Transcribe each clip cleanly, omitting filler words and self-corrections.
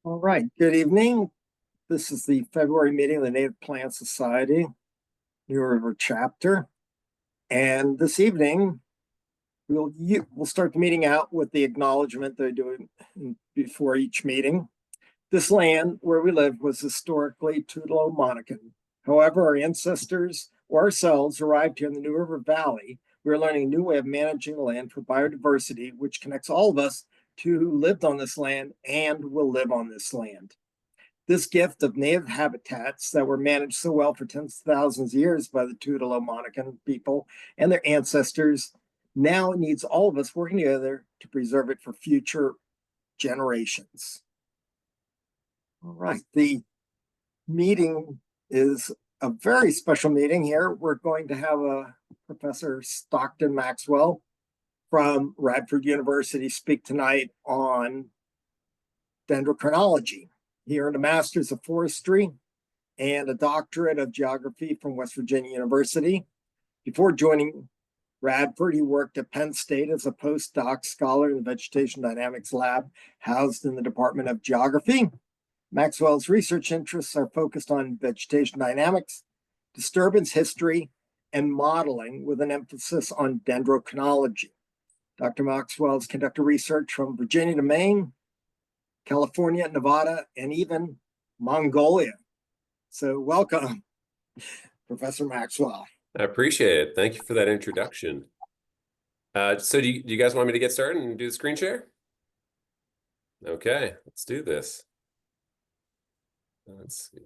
All right, good evening. This is the February meeting of the Native Plant Society, New River chapter. And this evening, we'll start the meeting out with the acknowledgement they're doing before each meeting. This land where we live was historically Tutelo-Monacan. However, our ancestors or ourselves arrived here in the New River Valley. We're learning a new way of managing the land for biodiversity, which connects all of us to who lived on this land and will live on this land. This gift of native habitats that were managed so well for tens of thousands of years by the Tutelo-Monacan people and their ancestors now needs all of us working together to preserve it for future generations. All right, the meeting is a very special meeting here. We're going to have Professor Stockton Maxwell from Radford University speak tonight on dendrochronology. He earned a master's of forestry and a doctorate of geography from West Virginia University. Before joining Radford, he worked at Penn State as a postdoc scholar in the Vegetation Dynamics Lab, housed in the Department of Geography. Maxwell's research interests are focused on vegetation dynamics, disturbance history, and modeling with an emphasis on dendrochronology. Dr. Maxwell has conducted research from Virginia to Maine, California, Nevada, and even Mongolia. So welcome, Professor Maxwell. I appreciate it. Thank you for that introduction. So do you guys want me to get started and do the screen share? Okay, let's do this. Let's see.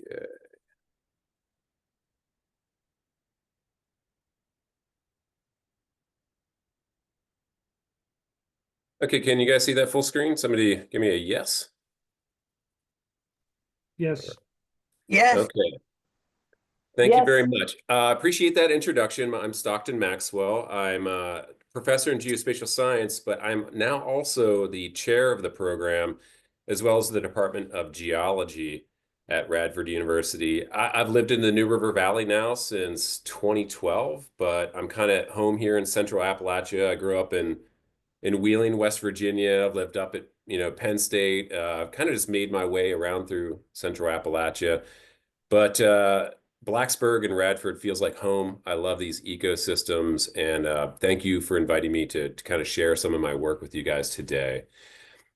Okay. Okay, can you guys see that full screen? Somebody give me a yes. Yes. Yes. Okay. Thank you very much. Appreciate that introduction. I'm Stockton Maxwell. I'm a professor in geospatial science, but I'm now also the chair of the program, as well as the Department of Geology at Radford University. I've lived in the New River Valley now since 2012, but I'm kind of home here in Central Appalachia. I grew up in Wheeling, West Virginia. I've lived up at Penn State. Kind of just made my way around through Central Appalachia, but Blacksburg and Radford feels like home. I love these ecosystems, and thank you for inviting me to kind of share some of my work with you guys today.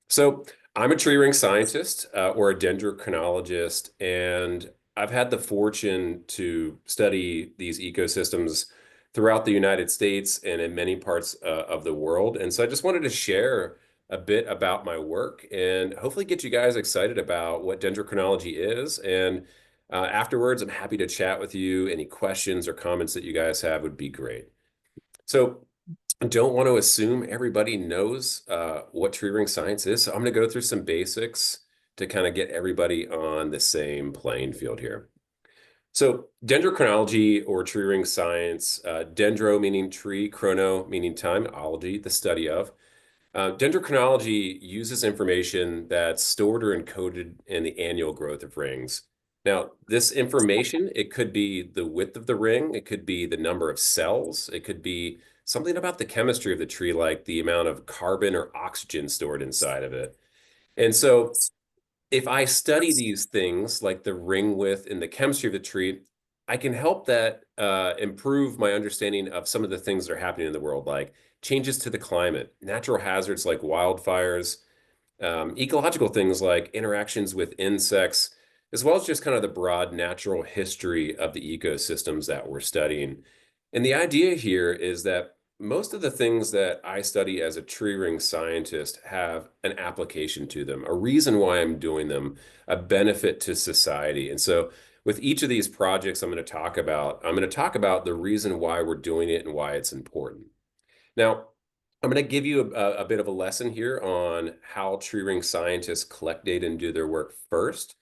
So I'm a tree ring scientist or a dendrochronologist, and I've had the fortune to study these ecosystems throughout the United States and in many parts of the world. And so I just wanted to share a bit about my work and hopefully get you guys excited about what dendrochronology is. And afterwards, I'm happy to chat with you. Any questions or comments that you guys have would be great. So I don't want to assume everybody knows what tree ring science is. So I'm going to go through some basics to kind of get everybody on the same playing field here. So dendrochronology or tree ring science, dendro meaning tree, chrono meaning time, ology, the study of. Dendrochronology uses information that's stored or encoded in the annual growth of rings. Now, this information, it could be the width of the ring, it could be the number of cells, it could be something about the chemistry of the tree, like the amount of carbon or oxygen stored inside of it. And so if I study these things like the ring width and the chemistry of the tree, I can help that improve my understanding of some of the things that are happening in the world, like changes to the climate, natural hazards like wildfires, ecological things like interactions with insects, as well as just kind of the broad natural history of the ecosystems that we're studying. And the idea here is that most of the things that I study as a tree ring scientist have an application to them, a reason why I'm doing them, a benefit to society. And so with each of these projects I'm going to talk about the reason why we're doing it and why it's important. Now, I'm going to give you a bit of a lesson here on how tree ring scientists collect data and do their work first,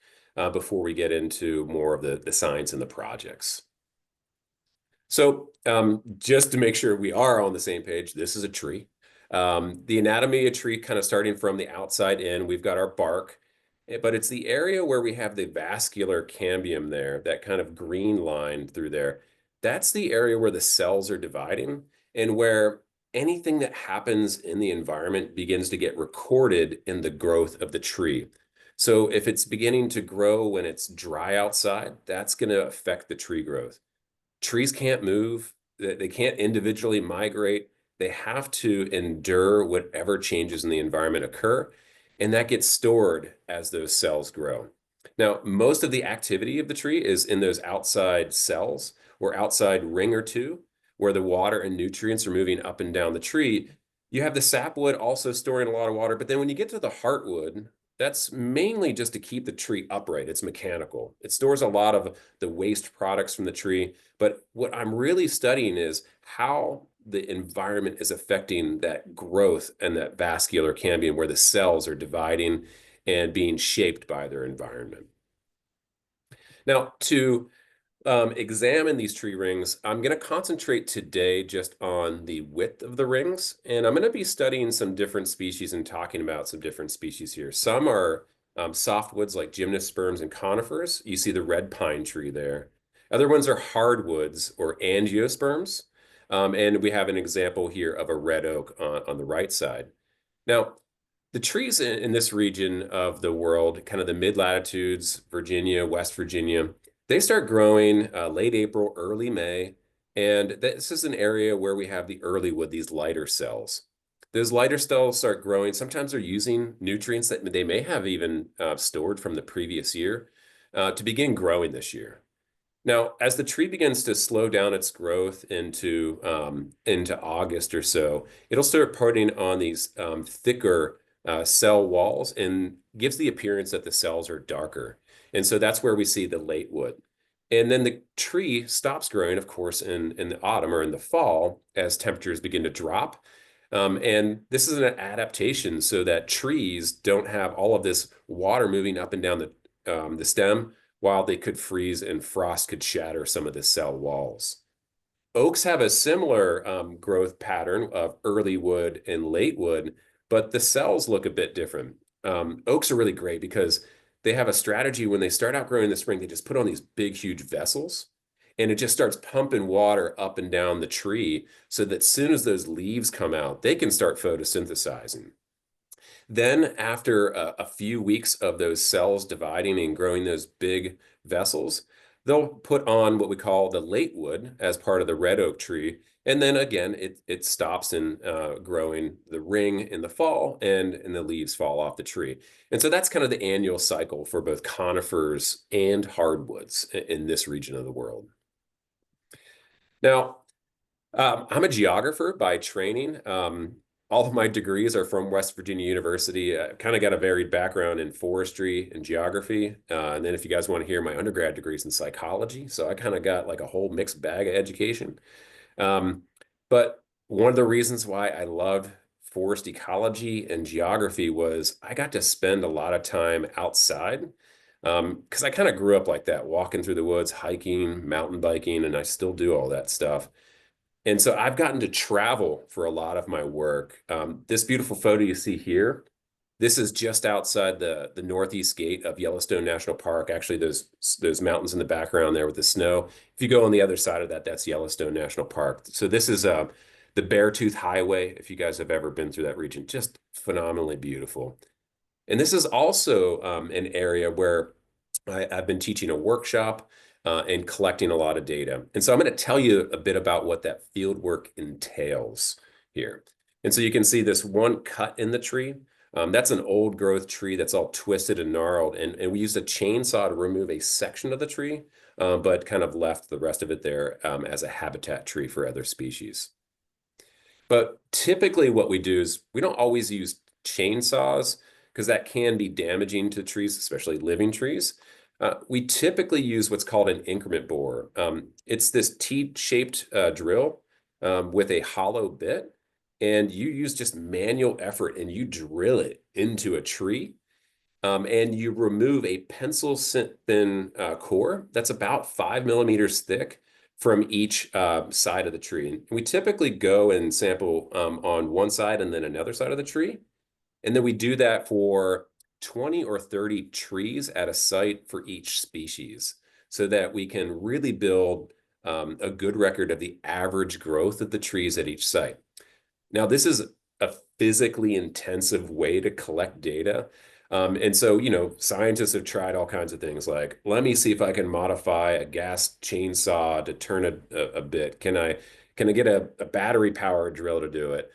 before we get into more of the science and the projects. So just to make sure we are on the same page, this is a tree. The anatomy of a tree, kind of starting from the outside in, we've got our bark, but it's the area where we have the vascular cambium there, that kind of green line through there. that's the area where the cells are dividing and where anything that happens in the environment begins to get recorded in the growth of the tree. So if it's beginning to grow when it's dry outside, that's going to affect the tree growth. Trees can't move, they can't individually migrate. They have to endure whatever changes in the environment occur, and that gets stored as those cells grow. Now, most of the activity of the tree is in those outside cells or outside ring or two, where the water and nutrients are moving up and down the tree. You have the sapwood also storing a lot of water, but then when you get to the heartwood, that's mainly just to keep the tree upright. It's mechanical. It stores a lot of the waste products from the tree. But what I'm really studying is how the environment is affecting that growth and that vascular cambium where the cells are dividing and being shaped by their environment. Now, to examine these tree rings, I'm going to concentrate today just on the width of the rings, and I'm going to be studying some different species and talking about some different species here. Some are softwoods like gymnosperms and conifers. You see the red pine tree there. Other ones are hardwoods or angiosperms, and we have an example here of a red oak on the right side. Now, the trees in this region of the world, kind of the mid-latitudes, Virginia, West Virginia, they start growing late April, early May, and this is an area where we have the early wood, these lighter cells. Those lighter cells start growing. Sometimes they're using nutrients that they may have even stored from the previous year to begin growing this year. Now, as the tree begins to slow down its growth into August or so, it'll start putting on these thicker cell walls and gives the appearance that the cells are darker. And so that's where we see the late wood. And then the tree stops growing, of course, in the autumn or in the fall as temperatures begin to drop. And this is an adaptation so that trees don't have all of this water moving up and down the stem while they could freeze and frost could shatter some of the cell walls. Oaks have a similar growth pattern of early wood and late wood, but the cells look a bit different. Oaks are really great because they have a strategy when they start out growing in the spring, they just put on these big, huge vessels and it just starts pumping water up and down the tree so that as soon as those leaves come out, they can start photosynthesizing. Then, after a few weeks of those cells dividing and growing those big vessels, they'll put on what we call the late wood as part of the red oak tree. And then again, it stops in growing the ring in the fall and the leaves fall off the tree. And so that's kind of the annual cycle for both conifers and hardwoods in this region of the world. Now, I'm a geographer by training. All of my degrees are from West Virginia University. I kind of got a varied background in forestry and geography. And then if you guys want to hear my undergrad degrees in psychology. So I kind of got like a whole mixed bag of education. But one of the reasons why I loved forest ecology and geography was I got to spend a lot of time outside. Because I kind of grew up like that, walking through the woods, hiking, mountain biking, and I still do all that stuff. And so I've gotten to travel for a lot of my work. This beautiful photo you see here, this is just outside the northeast gate of Yellowstone National Park. Actually, those mountains in the background there with the snow. If you go on the other side of that, that's Yellowstone National Park. So this is the Beartooth Highway, if you guys have ever been through that region, just phenomenally beautiful. And this is also an area where I've been teaching a workshop and collecting a lot of data. And so I'm going to tell you a bit about what that field work entails here. And so you can see this one cut in the tree. That's an old growth tree that's all twisted and gnarled. And we used a chainsaw to remove a section of the tree, but kind of left the rest of it there as a habitat tree for other species. But typically what we do is we don't always use chainsaws because that can be damaging to trees, especially living trees. We typically use what's called an increment borer. It's this T-shaped drill with a hollow bit, and you use just manual effort and you drill it into a tree. And you remove a pencil thin core that's about 5 millimeters thick from each side of the tree. And we typically go and sample on one side and then another side of the tree. And then we do that for 20 or 30 trees at a site for each species so that we can really build a good record of the average growth of the trees at each site. Now, this is a physically intensive way to collect data. And so, scientists have tried all kinds of things like, let me see if I can modify a gas chainsaw to turn a bit. Can I get a battery powered drill to do it?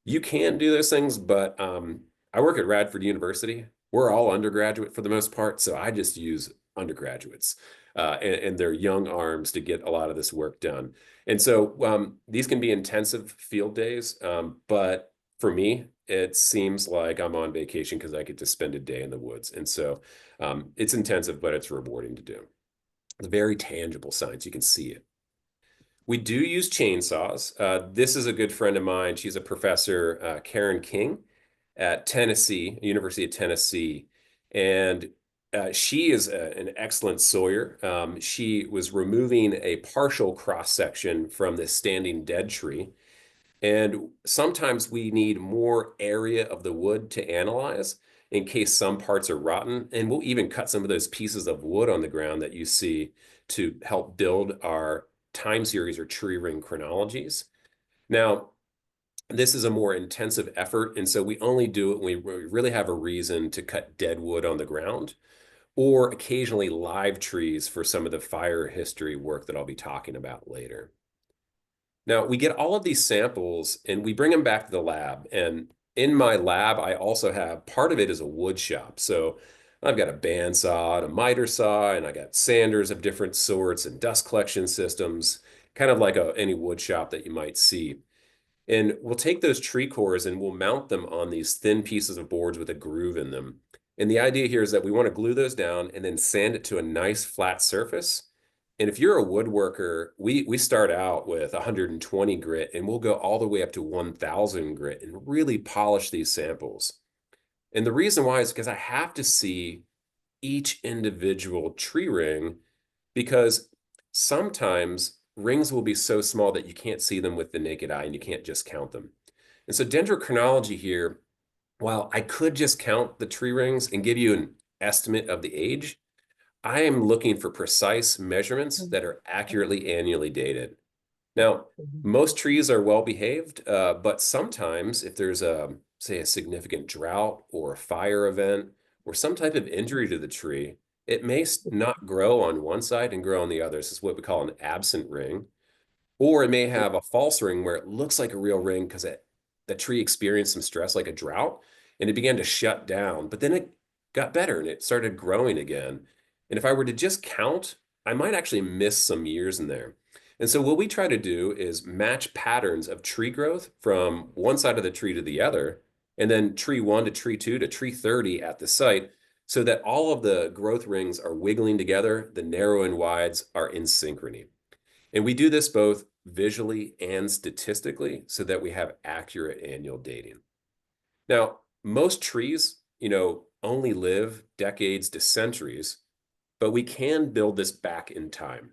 You can do those things, but I work at Radford University. We're all undergraduate for the most part, so I just use undergraduates and their young arms to get a lot of this work done. And so these can be intensive field days, but for me, it seems like I'm on vacation because I get to spend a day in the woods. And so it's intensive, but it's rewarding to do. It's very tangible science. You can see it. We do use chainsaws. This is a good friend of mine. She's a professor, Karen King, at Tennessee, University of Tennessee. And she is an excellent sawyer. She was removing a partial cross section from this standing dead tree. And sometimes we need more area of the wood to analyze in case some parts are rotten. And we'll even cut some of those pieces of wood on the ground that you see to help build our time series or tree ring chronologies. Now, this is a more intensive effort, and so we only do it when we really have a reason to cut dead wood on the ground, or occasionally live trees for some of the fire history work that I'll be talking about later. Now, we get all of these samples and we bring them back to the lab. And in my lab, I also have part of it is a wood shop. So I've got a bandsaw and a miter saw, and I got sanders of different sorts and dust collection systems, kind of like any wood shop that you might see. And we'll take those tree cores and we'll mount them on these thin pieces of boards with a groove in them. And the idea here is that we want to glue those down and then sand it to a nice flat surface. And if you're a woodworker, we start out with 120 grit and we'll go all the way up to 1000 grit and really polish these samples. And the reason why is because I have to see each individual tree ring, because sometimes rings will be so small that you can't see them with the naked eye and you can't just count them. And so dendrochronology here, while I could just count the tree rings and give you an estimate of the age, I am looking for precise measurements that are accurately annually dated. Now, most trees are well behaved, but sometimes if there's say, a significant drought or a fire event or some type of injury to the tree, it may not grow on one side and grow on the other. This is what we call an absent ring. Or it may have a false ring where it looks like a real ring because the tree experienced some stress like a drought and it began to shut down, but then it got better and it started growing again. And if I were to just count, I might actually miss some years in there. And so what we try to do is match patterns of tree growth from one side of the tree to the other, and then tree 1 to tree 2 to tree 30 at the site, so that all of the growth rings are wiggling together, the narrow and wides are in synchrony. And we do this both visually and statistically so that we have accurate annual dating. Now, most trees, only live decades to centuries, but we can build this back in time.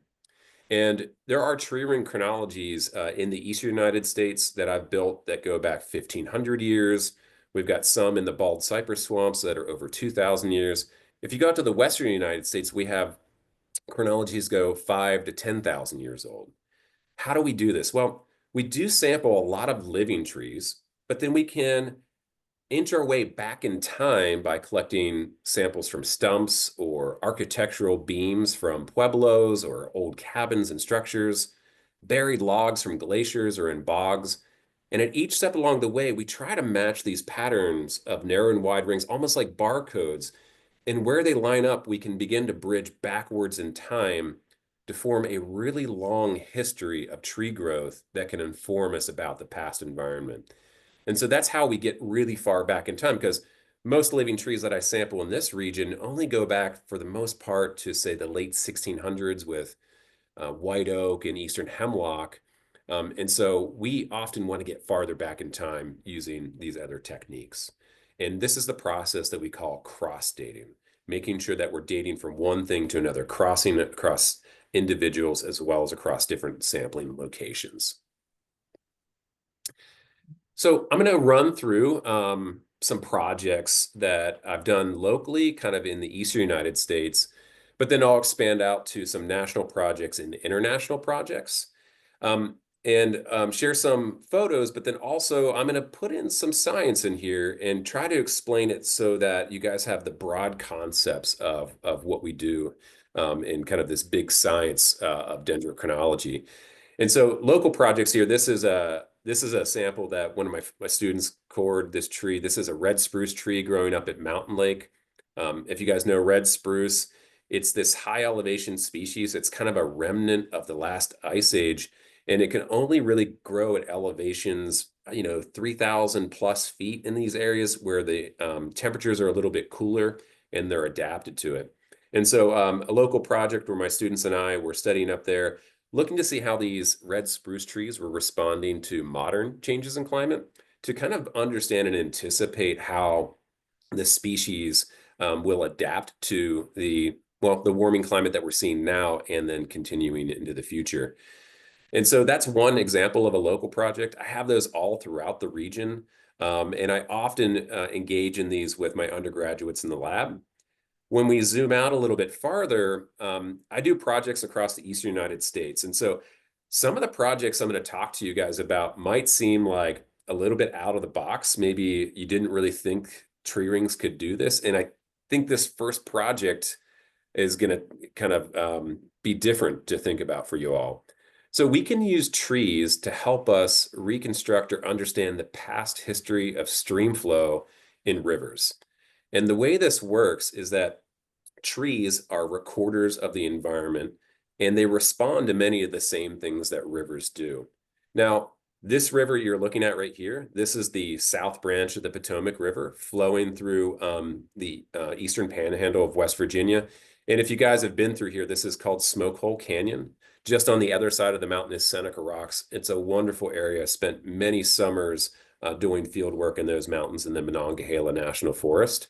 And there are tree ring chronologies in the eastern United States that I've built that go back 1,500 years. We've got some in the bald cypress swamps that are over 2,000 years. If you go out to the western United States, we have chronologies go 5 to 10,000 years old. How do we do this? Well, we do sample a lot of living trees, but then we can inch our way back in time by collecting samples from stumps or architectural beams from pueblos or old cabins and structures, buried logs from glaciers or in bogs. And at each step along the way, we try to match these patterns of narrow and wide rings, almost like barcodes. And where they line up, we can begin to bridge backwards in time to form a really long history of tree growth that can inform us about the past environment. And so that's how we get really far back in time, because most living trees that I sample in this region only go back for the most part to, say, the late 1600s with white oak and eastern hemlock. And so we often want to get farther back in time using these other techniques. And this is the process that we call cross dating, making sure that we're dating from one thing to another, crossing across individuals as well as across different sampling locations. So I'm going to run through some projects that I've done locally, kind of in the Eastern United States. but then I'll expand out to some national projects and international projects. And share some photos, but then also I'm going to put in some science in here and try to explain it so that you guys have the broad concepts of what we do in kind of this big science of dendrochronology. And so local projects here, this is a sample that one of my students cored this tree. This is a red spruce tree growing up at Mountain Lake. If you guys know red spruce, it's this high elevation species. It's kind of a remnant of the last ice age, and it can only really grow at elevations, 3,000 plus feet in these areas where the temperatures are a little bit cooler and they're adapted to it. And so a local project where my students and I were studying up there, looking to see how these red spruce trees were responding to modern changes in climate, to kind of understand and anticipate how the species will adapt to the warming climate that we're seeing now and then continuing into the future. And so that's one example of a local project. I have those all throughout the region. And I often engage in these with my undergraduates in the lab. When we zoom out a little bit farther, I do projects across the Eastern United States. And so some of the projects I'm going to talk to you guys about might seem like a little bit out of the box. Maybe you didn't really think tree rings could do this. And I think this first project is going to kind of be different to think about for you all. So we can use trees to help us reconstruct or understand the past history of stream flow in rivers. And the way this works is that trees are recorders of the environment, and they respond to many of the same things that rivers do. Now, this river you're looking at right here, this is the South Branch of the Potomac River flowing through the eastern panhandle of West Virginia. And if you guys have been through here, this is called Smoke Hole Canyon. Just on the other side of the mountain is Seneca Rocks. It's a wonderful area. Spent many summers doing field work in those mountains in the Monongahela National Forest.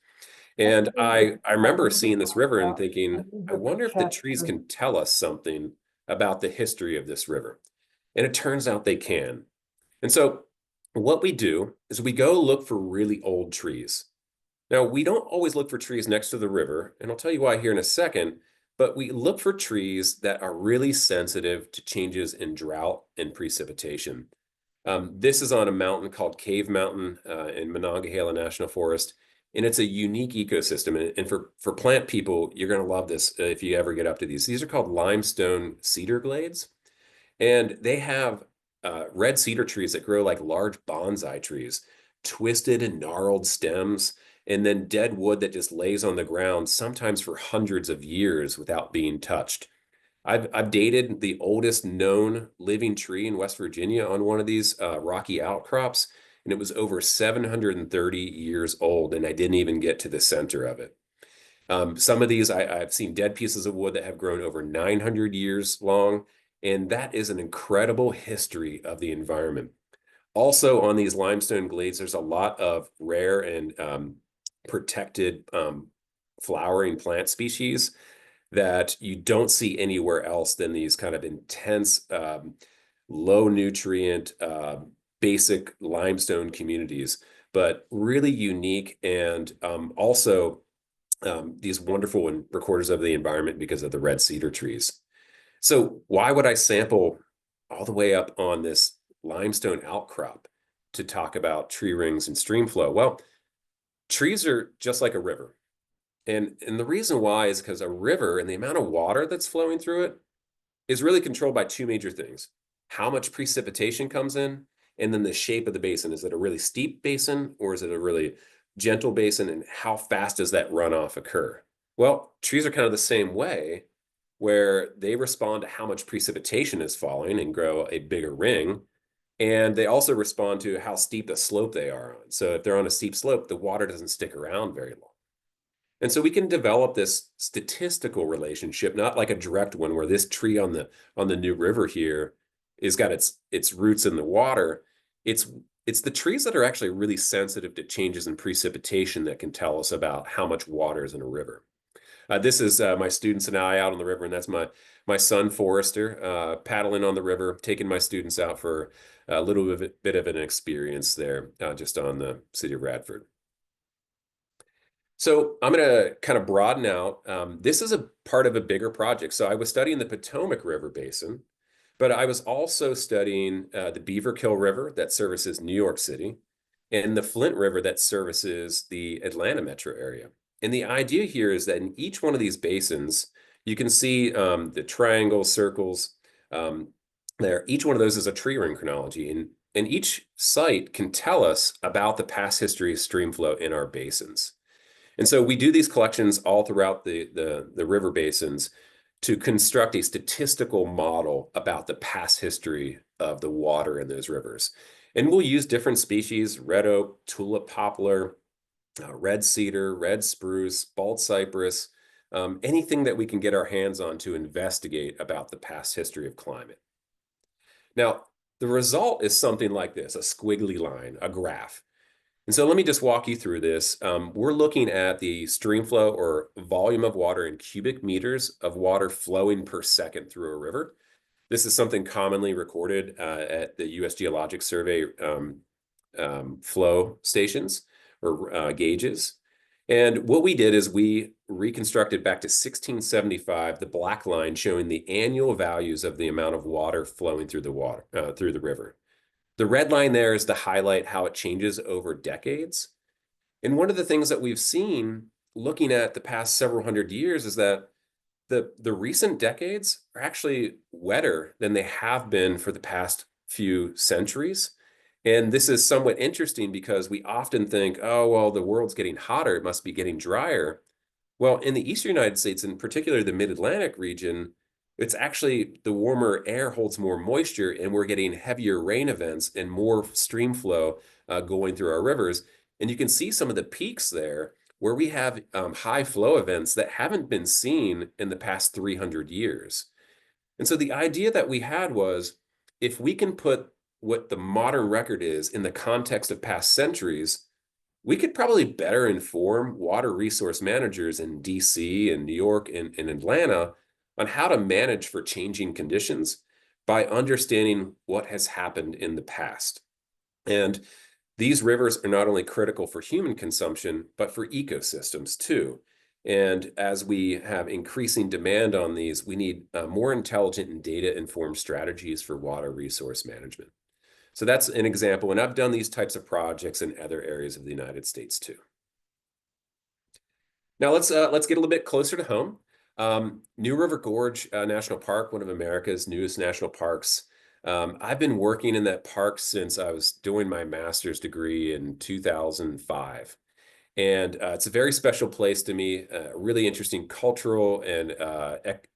And I remember seeing this river and thinking, I wonder if the trees can tell us something about the history of this river. And it turns out they can. And so what we do is we go look for really old trees. Now, we don't always look for trees next to the river, and I'll tell you why here in a second, but we look for trees that are really sensitive to changes in drought and precipitation. This is on a mountain called Cave Mountain in Monongahela National Forest, and it's a unique ecosystem. And for plant people, you're going to love this if you ever get up to these. These are called limestone cedar glades, and they have red cedar trees that grow like large bonsai trees, twisted and gnarled stems, and then dead wood that just lays on the ground, sometimes for hundreds of years without being touched. I've dated the oldest known living tree in West Virginia on one of these rocky outcrops, and it was over 730 years old, and I didn't even get to the center of it. Some of these, I've seen dead pieces of wood that have grown over 900 years long, and that is an incredible history of the environment. Also on these limestone glades, there's a lot of rare and protected flowering plant species that you don't see anywhere else than these kind of intense, low nutrient, basic limestone communities, but really unique and also these wonderful and recorders of the environment because of the red cedar trees. So why would I sample all the way up on this limestone outcrop to talk about tree rings and stream flow? Well, trees are just like a river. And the reason why is because a river and the amount of water that's flowing through it is really controlled by two major things: how much precipitation comes in, and then the shape of the basin. Is it a really steep basin or is it a really gentle basin, and how fast does that runoff occur? Well, trees are kind of the same way, where they respond to how much precipitation is falling and grow a bigger ring. And they also respond to how steep the slope they are on. So if they're on a steep slope, the water doesn't stick around very long. And so we can develop this statistical relationship, not like a direct one where this tree on the New River here is got its roots in the water. It's the trees that are actually really sensitive to changes in precipitation that can tell us about how much water is in a river. This is my students and I out on the river, and that's my son Forrester paddling on the river, taking my students out for a little bit of an experience there, just on the city of Radford. So I'm going to kind of broaden out. This is a part of a bigger project. So I was studying the Potomac River Basin, but I was also studying the Beaverkill River that services New York City and the Flint River that services the Atlanta metro area. And the idea here is that in each one of these basins, you can see the triangles, circles there. Each one of those is a tree ring chronology. And each site can tell us about the past history of stream flow in our basins. And so we do these collections all throughout the river basins to construct a statistical model about the past history of the water in those rivers. And we'll use different species, red oak, tulip poplar, red cedar, red spruce, bald cypress, anything that we can get our hands on to investigate about the past history of climate. Now, the result is something like this, a squiggly line, a graph. And so let me just walk you through this. We're looking at the stream flow or volume of water in cubic meters of water flowing per second through a river. This is something commonly recorded at the U.S. Geologic Survey flow stations or gauges. And what we did is we reconstructed back to 1675, the black line showing the annual values of the amount of water flowing through the river. The red line there is to highlight how it changes over decades. And one of the things that we've seen looking at the past several hundred years is that the recent decades are actually wetter than they have been for the past few centuries. And this is somewhat interesting because we often think, oh, well, the world's getting hotter, it must be getting drier. Well, in the eastern United States, in particular the mid-Atlantic region, it's actually the warmer air holds more moisture, and we're getting heavier rain events and more stream flow going through our rivers. And you can see some of the peaks there where we have high flow events that haven't been seen in the past 300 years. And so the idea that we had was if we can put what the modern record is in the context of past centuries, we could probably better inform water resource managers in DC and New York and Atlanta on how to manage for changing conditions by understanding what has happened in the past. And these rivers are not only critical for human consumption, but for ecosystems too. And as we have increasing demand on these, we need more intelligent and data-informed strategies for water resource management. So that's an example, and I've done these types of projects in other areas of the United States too. Now let's get a little bit closer to home. New River Gorge National Park, one of America's newest national parks. I've been working in that park since I was doing my master's degree in 2005. And it's a very special place to me, a really interesting cultural and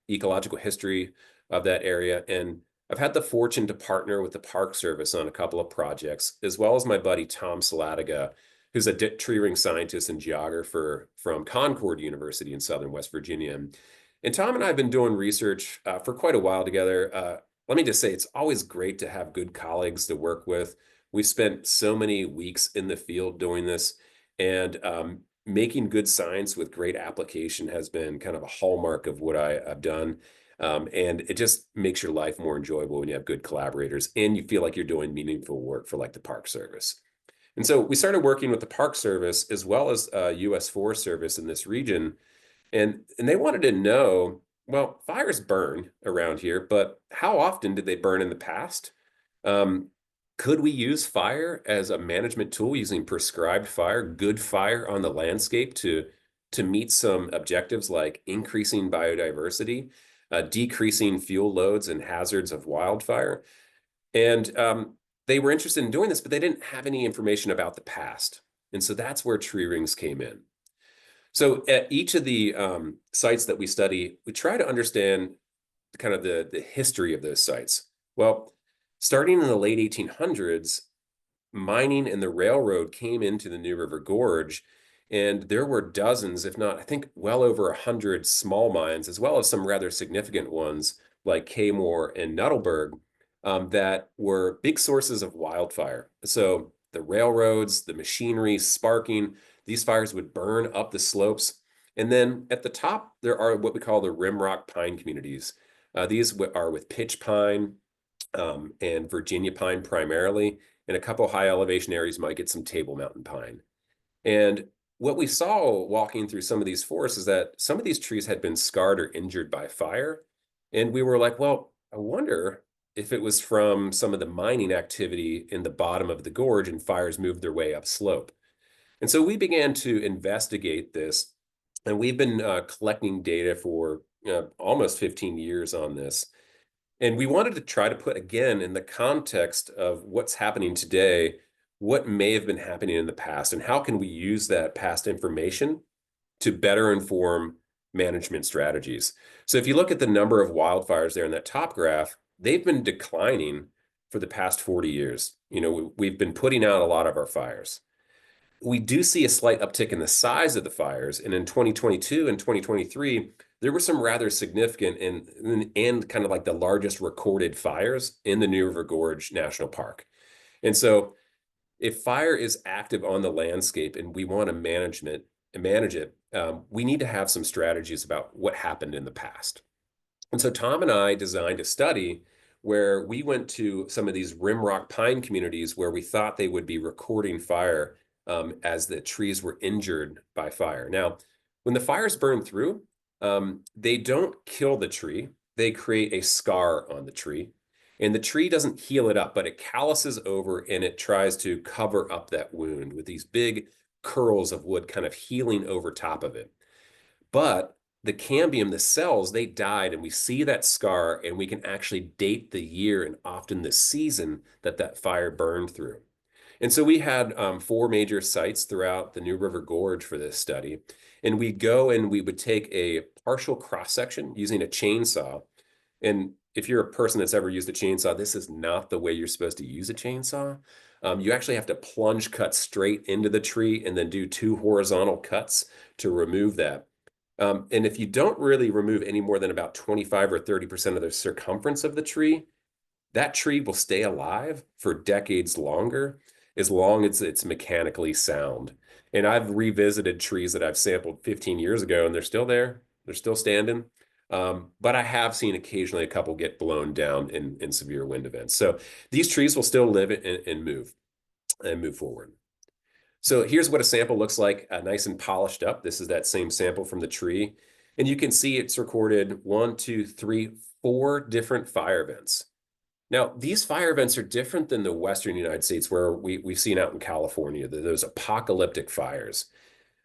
ecological history of that area. And I've had the fortune to partner with the Park Service on a couple of projects, as well as my buddy Tom Salatiga, who's a tree ring scientist and geographer from Concord University in Southern West Virginia. And Tom and I have been doing research for quite a while together. Let me just say, it's always great to have good colleagues to work with. We spent so many weeks in the field doing this, and making good science with great application has been kind of a hallmark of what I've done. And it just makes your life more enjoyable when you have good collaborators and you feel like you're doing meaningful work for like the Park Service. And so we started working with the Park Service as well as U.S. Forest Service in this region. And they wanted to know, well, fires burn around here, but how often did they burn in the past? Um, could we use fire as a management tool using prescribed fire, good fire on the landscape to meet some objectives like increasing biodiversity, decreasing fuel loads and hazards of wildfire? And they were interested in doing this, but they didn't have any information about the past. And so that's where tree rings came in. So at each of the sites that we study, we try to understand kind of the history of those sites. Well, starting in the late 1800s, mining and the railroad came into the New River Gorge, and there were dozens, if not, I think, well over 100 small mines, as well as some rather significant ones like Kmore and Nuttleberg, that were big sources of wildfire. So the railroads, the machinery sparking, these fires would burn up the slopes. And then at the top, there are what we call the rimrock pine communities. These are with pitch pine and Virginia pine primarily, and a couple high elevation areas might get some table mountain pine. And what we saw walking through some of these forests is that some of these trees had been scarred or injured by fire. And we were like, well, I wonder if it was from some of the mining activity in the bottom of the gorge and fires moved their way upslope. And so we began to investigate this, and we've been collecting data for almost 15 years on this. And we wanted to try to put, again, in the context of what's happening today, what may have been happening in the past, and how can we use that past information to better inform management strategies. So if you look at the number of wildfires there in that top graph, they've been declining for the past 40 years. We've been putting out a lot of our fires. We do see a slight uptick in the size of the fires. And in 2022 and 2023, there were some rather significant and kind of like the largest recorded fires in the New River Gorge National Park. And so if fire is active on the landscape and we want to manage it, we need to have some strategies about what happened in the past. And so Tom and I designed a study where we went to some of these rimrock pine communities where we thought they would be recording fire as the trees were injured by fire. Now, when the fires burn through, they don't kill the tree. They create a scar on the tree. And the tree doesn't heal it up, but it calluses over and it tries to cover up that wound with these big curls of wood kind of healing over top of it. But the cambium, the cells, they died, and we see that scar, and we can actually date the year and often the season that that fire burned through. And so we had 4 major sites throughout the New River Gorge for this study. And we'd go and we would take a partial cross section using a chainsaw. And if you're a person that's ever used a chainsaw, this is not the way you're supposed to use a chainsaw. You actually have to plunge cut straight into the tree and then do 2 horizontal cuts to remove that. And if you don't really remove any more than about 25 or 30% of the circumference of the tree, that tree will stay alive for decades longer, as long as it's mechanically sound. And I've revisited trees that I've sampled 15 years ago, and they're still there. They're still standing. But I have seen occasionally a couple get blown down in severe wind events. So these trees will still live and move forward. So here's what a sample looks like, nice and polished up. This is that same sample from the tree. And you can see it's recorded 1, 2, 3, 4 different fire events. Now, these fire events are different than the Western United States where we've seen out in California, those apocalyptic fires.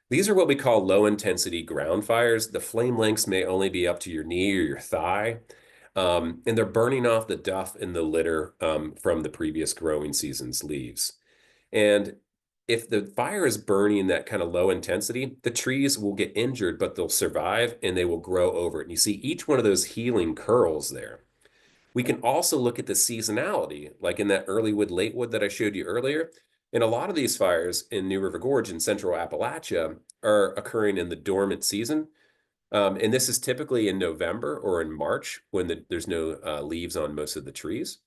These are what we call low intensity ground fires. The flame lengths may only be up to your knee or your thigh. And they're burning off the duff in the litter from the previous growing season's leaves. And if the fire is burning that kind of low intensity, the trees will get injured, but they'll survive and they will grow over it. And you see each one of those healing curls there. We can also look at the seasonality, like in that early wood, late wood that I showed you earlier. And a lot of these fires in New River Gorge in central Appalachia are occurring in the dormant season. And this is typically in November or in March when there's no leaves on most of the trees.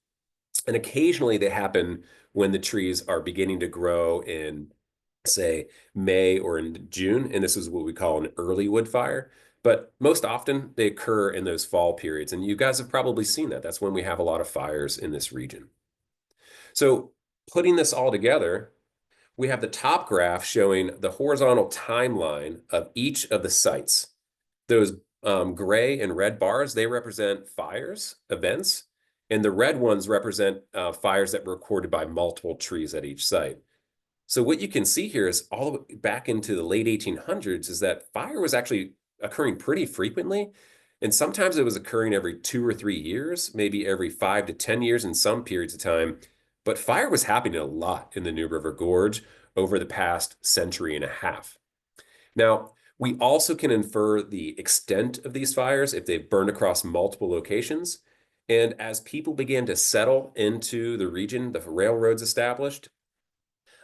And occasionally they happen when the trees are beginning to grow in, say, May or in June. And this is what we call an early wood fire. But most often they occur in those fall periods. And you guys have probably seen that. That's when we have a lot of fires in this region. So putting this all together, we have the top graph showing the horizontal timeline of each of the sites. Those gray and red bars, they represent fires, events, and the red ones represent fires that were recorded by multiple trees at each site. So what you can see here is all the way back into the late 1800s is that fire was actually occurring pretty frequently. And sometimes it was occurring every 2 or 3 years, maybe every 5 to 10 years in some periods of time. But fire was happening a lot in the New River Gorge over the past century and a half. Now, we also can infer the extent of these fires if they've burned across multiple locations. And as people began to settle into the region, the railroads established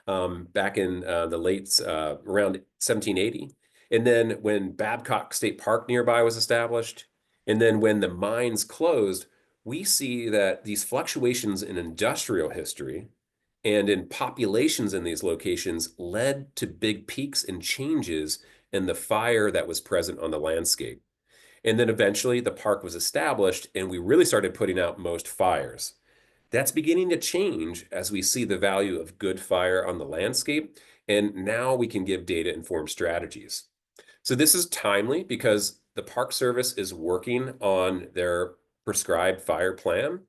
back in the late, around 1780. And then when Babcock State Park nearby was established, and then when the mines closed, we see that these fluctuations in industrial history and in populations in these locations led to big peaks and changes in the fire that was present on the landscape. And then eventually the park was established and we really started putting out most fires. That's beginning to change as we see the value of good fire on the landscape, and now we can give data-informed strategies. So this is timely because the Park Service is working on their prescribed fire plan.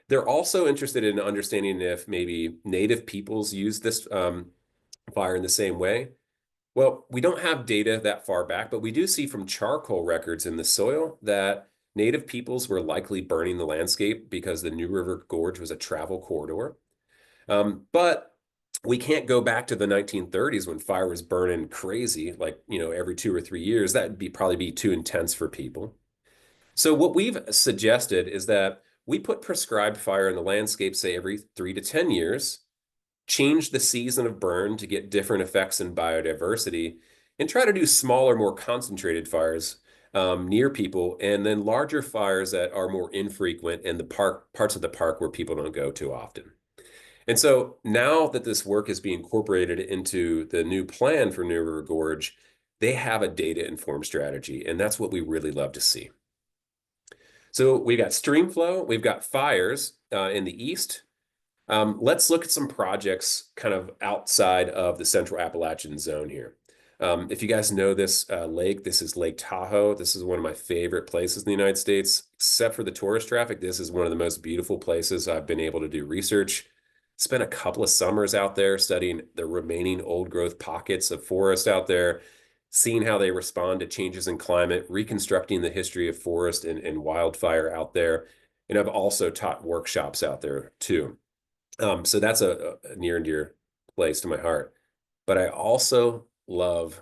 They're also interested in understanding if maybe native peoples use this fire in the same way. Well, we don't have data that far back, but we do see from charcoal records in the soil that native peoples were likely burning the landscape because the New River Gorge was a travel corridor. But we can't go back to the 1930s when fire was burning crazy, like, every 2 or 3 years. That'd probably be too intense for people. So what we've suggested is that we put prescribed fire in the landscape, say every 3 to 10 years, change the season of burn to get different effects in biodiversity, and try to do smaller, more concentrated fires near people, and then larger fires that are more infrequent in the parts of the park where people don't go too often. And so now that this work is being incorporated into the new plan for New River Gorge, they have a data-informed strategy, and that's what we really love to see. So we've got stream flow, we've got fires in the east. Let's look at some projects kind of outside of the Central Appalachian Zone here. If you guys know this lake, this is Lake Tahoe. This is one of my favorite places in the United States. Except for the tourist traffic, this is one of the most beautiful places I've been able to do research. Spent a couple of summers out there studying the remaining old growth pockets of forest out there, seeing how they respond to changes in climate, reconstructing the history of forest and wildfire out there. And I've also taught workshops out there too. So that's a near and dear place to my heart. But I also love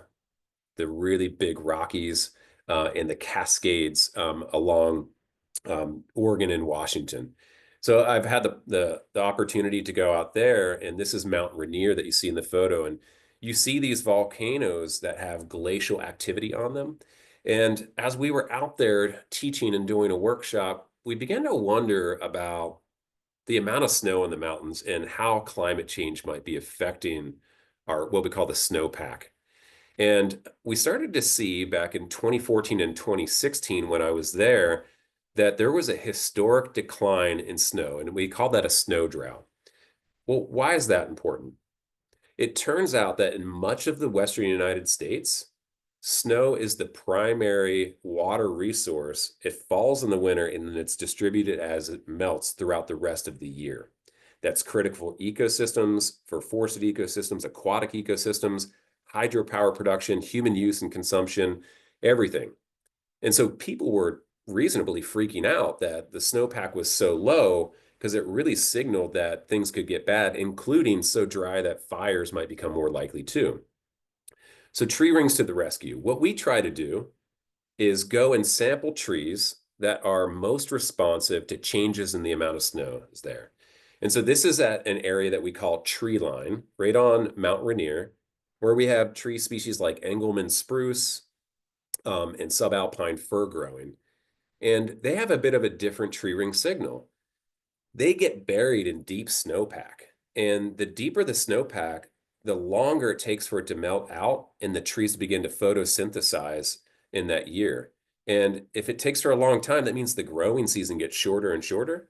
the really big Rockies and the Cascades along Oregon and Washington. So I've had the opportunity to go out there, and this is Mount Rainier that you see in the photo, and you see these volcanoes that have glacial activity on them. And as we were out there teaching and doing a workshop, we began to wonder about the amount of snow in the mountains and how climate change might be affecting our what we call the snowpack. And we started to see back in 2014 and 2016 when I was there that there was a historic decline in snow, and we call that a snow drought. Well, why is that important? It turns out that in much of the Western United States, snow is the primary water resource. It falls in the winter and then it's distributed as it melts throughout the rest of the year. That's critical for ecosystems, for forested ecosystems, aquatic ecosystems, hydropower production, human use and consumption, everything. And so people were reasonably freaking out that the snowpack was so low because it really signaled that things could get bad, including so dry that fires might become more likely too. So tree rings to the rescue. What we try to do is go and sample trees that are most responsive to changes in the amount of snow is there. And so this is at an area that we call tree line, right on Mount Rainier, where we have tree species like Engelmann spruce and subalpine fir growing. And they have a bit of a different tree ring signal. They get buried in deep snowpack. And the deeper the snowpack, the longer it takes for it to melt out and the trees begin to photosynthesize in that year. And if it takes for a long time, that means the growing season gets shorter and shorter,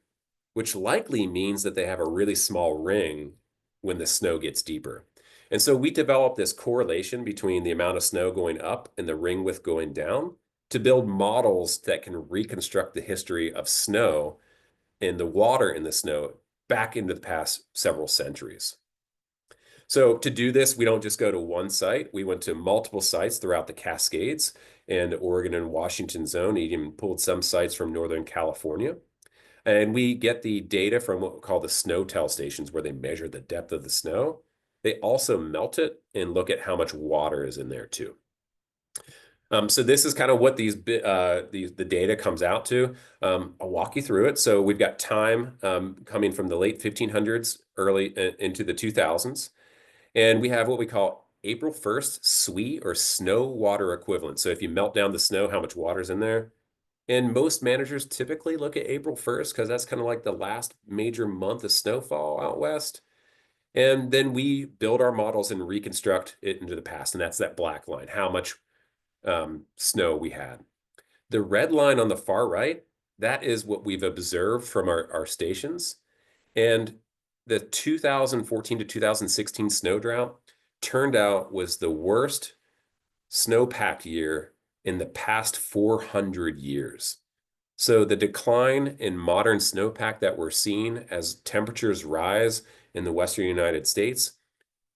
which likely means that they have a really small ring when the snow gets deeper. And so we developed this correlation between the amount of snow going up and the ring width going down to build models that can reconstruct the history of snow and the water in the snow back into the past several centuries. So to do this, we don't just go to one site. We went to multiple sites throughout the Cascades and Oregon and Washington zone, even pulled some sites from Northern California. And we get the data from what we call the snow tell stations, where they measure the depth of the snow. They also melt it and look at how much water is in there too. So this is kind of what the data comes out to. I'll walk you through it. So we've got time coming from the late 1500s, early into the 2000s. And we have what we call April 1st SWE, or snow water equivalent. So if you melt down the snow, how much water is in there? And most managers typically look at April 1st because that's kind of like the last major month of snowfall out west. And then we build our models and reconstruct it into the past. And that's that black line, how much snow we had. The red line on the far right, that is what we've observed from our stations. And the 2014 to 2016 snow drought turned out was the worst snowpack year in the past 400 years. So the decline in modern snowpack that we're seeing as temperatures rise in the Western United States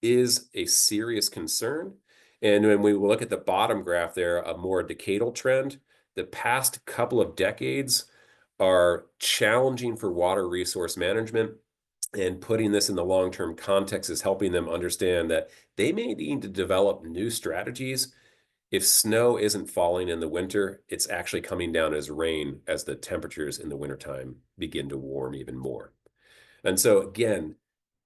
is a serious concern. And when we look at the bottom graph there, a more decadal trend, the past couple of decades are challenging for water resource management. And putting this in the long-term context is helping them understand that they may need to develop new strategies. If snow isn't falling in the winter, it's actually coming down as rain as the temperatures in the wintertime begin to warm even more. And so again,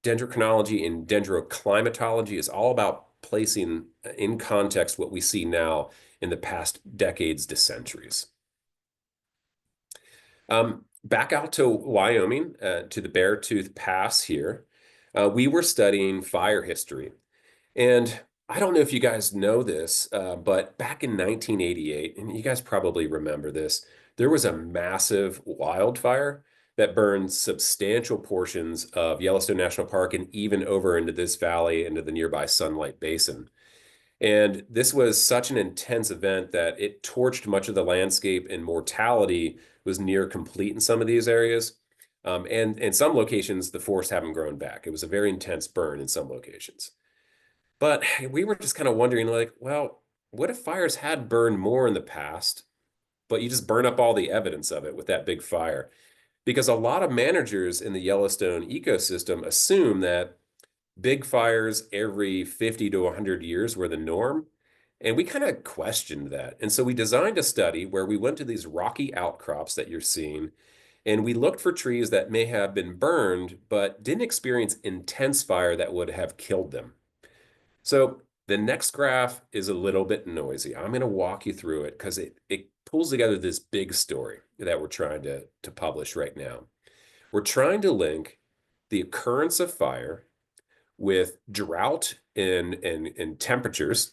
dendrochronology and dendroclimatology is all about placing in context what we see now in the past decades to centuries. Back out to Wyoming, to the Beartooth Pass here, we were studying fire history. And I don't know if you guys know this, but back in 1988, and you guys probably remember this, there was a massive wildfire that burned substantial portions of Yellowstone National Park and even over into this valley, into the nearby Sunlight Basin. And this was such an intense event that it torched much of the landscape, and mortality was near complete in some of these areas. And in some locations, the forests haven't grown back. It was a very intense burn in some locations. But we were just kind of wondering, like, well, what if fires had burned more in the past, but you just burn up all the evidence of it with that big fire? Because a lot of managers in the Yellowstone ecosystem assume that big fires every 50 to 100 years were the norm. And we kind of questioned that. And so we designed a study where we went to these rocky outcrops that you're seeing, and we looked for trees that may have been burned, but didn't experience intense fire that would have killed them. So the next graph is a little bit noisy. I'm going to walk you through it because it pulls together this big story that we're trying to publish right now. We're trying to link the occurrence of fire with drought and temperatures,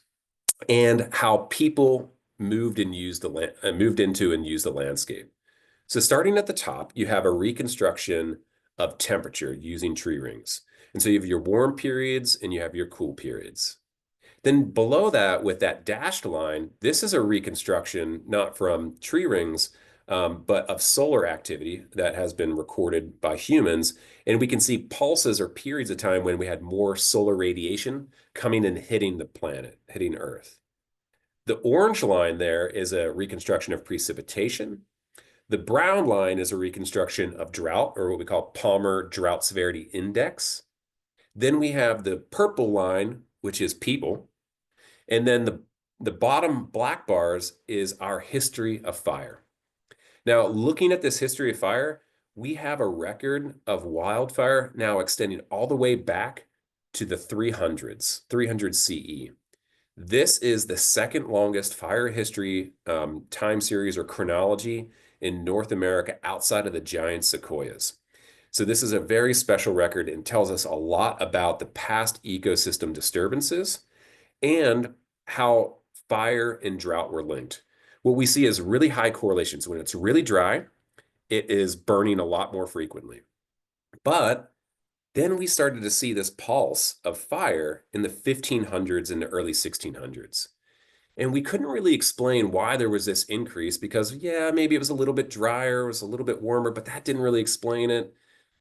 and how people moved and used the land, moved into and used the landscape. So starting at the top, you have a reconstruction of temperature using tree rings. And so you have your warm periods and you have your cool periods. Then below that, with that dashed line, this is a reconstruction not from tree rings, but of solar activity that has been recorded by humans. And we can see pulses or periods of time when we had more solar radiation coming and hitting the planet, hitting Earth. The orange line there is a reconstruction of precipitation. The brown line is a reconstruction of drought, or what we call Palmer Drought Severity Index. Then we have the purple line, which is people. And then the bottom black bars is our history of fire. Now, looking at this history of fire, we have a record of wildfire now extending all the way back to the 300s, 300 CE. This is the second longest fire history time series or chronology in North America outside of the giant sequoias. So this is a very special record and tells us a lot about the past ecosystem disturbances and how fire and drought were linked. What we see is really high correlations. When it's really dry, it is burning a lot more frequently. But then we started to see this pulse of fire in the 1500s and the early 1600s. And we couldn't really explain why there was this increase because, yeah, maybe it was a little bit drier, it was a little bit warmer, but that didn't really explain it.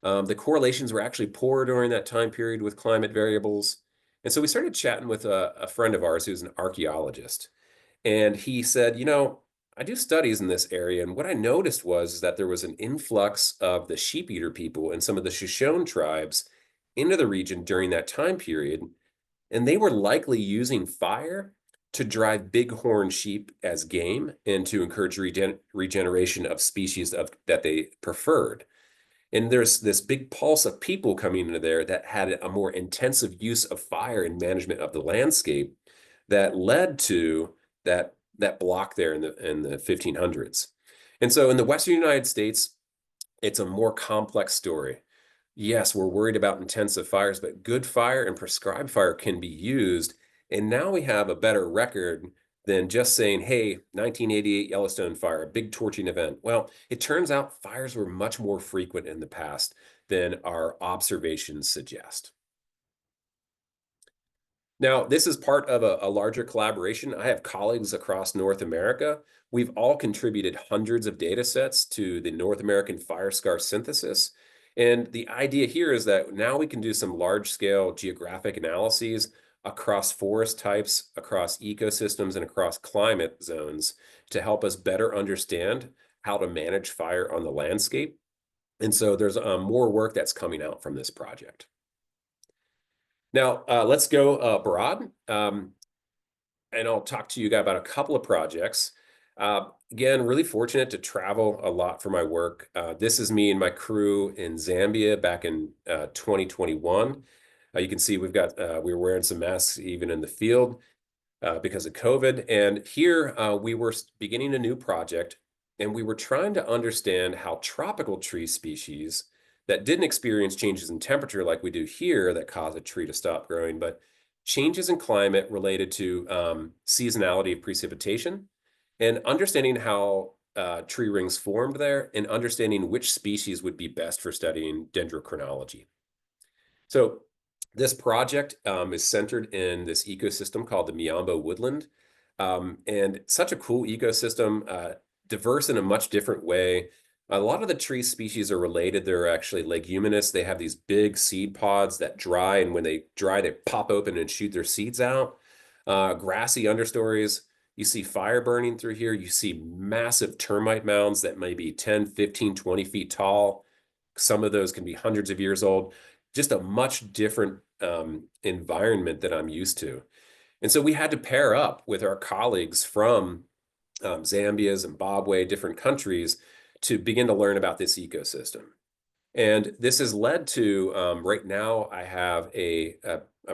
The correlations were actually poor during that time period with climate variables. And so we started chatting with a friend of ours who's an archaeologist. And he said, I do studies in this area. And what I noticed was that there was an influx of the sheep eater people and some of the Shoshone tribes into the region during that time period. And they were likely using fire to drive bighorn sheep as game and to encourage regeneration of species that they preferred. And there's this big pulse of people coming into there that had a more intensive use of fire and management of the landscape that led to that block there in the 1500s. And so in the Western United States, it's a more complex story. Yes, we're worried about intensive fires, but good fire and prescribed fire can be used. And now we have a better record than just saying, hey, 1988 Yellowstone fire, a big torching event. Well, it turns out fires were much more frequent in the past than our observations suggest. Now, this is part of a larger collaboration. I have colleagues across North America. We've all contributed hundreds of data sets to the North American fire scar synthesis. And the idea here is that now we can do some large-scale geographic analyses across forest types, across ecosystems, and across climate zones to help us better understand how to manage fire on the landscape. And so there's more work that's coming out from this project. Now, let's go abroad, and I'll talk to you guys about a couple of projects. Again, really fortunate to travel a lot for my work. This is me and my crew in Zambia back in 2021. You can see we were wearing some masks even in the field because of COVID. And here we were beginning a new project, and we were trying to understand how tropical tree species that didn't experience changes in temperature like we do here that cause a tree to stop growing, but changes in climate related to seasonality of precipitation, and understanding how tree rings formed there, and understanding which species would be best for studying dendrochronology. So this project is centered in this ecosystem called the Miombo woodland. And such a cool ecosystem, diverse in a much different way. A lot of the tree species are related. They're actually leguminous. They have these big seed pods that dry, and when they dry, they pop open and shoot their seeds out. Grassy understories. You see fire burning through here. You see massive termite mounds that may be 10, 15, 20 feet tall. Some of those can be hundreds of years old. Just a much different environment that I'm used to. And so we had to pair up with our colleagues from Zambia, Zimbabwe, different countries to begin to learn about this ecosystem. And this has led to, right now, I have a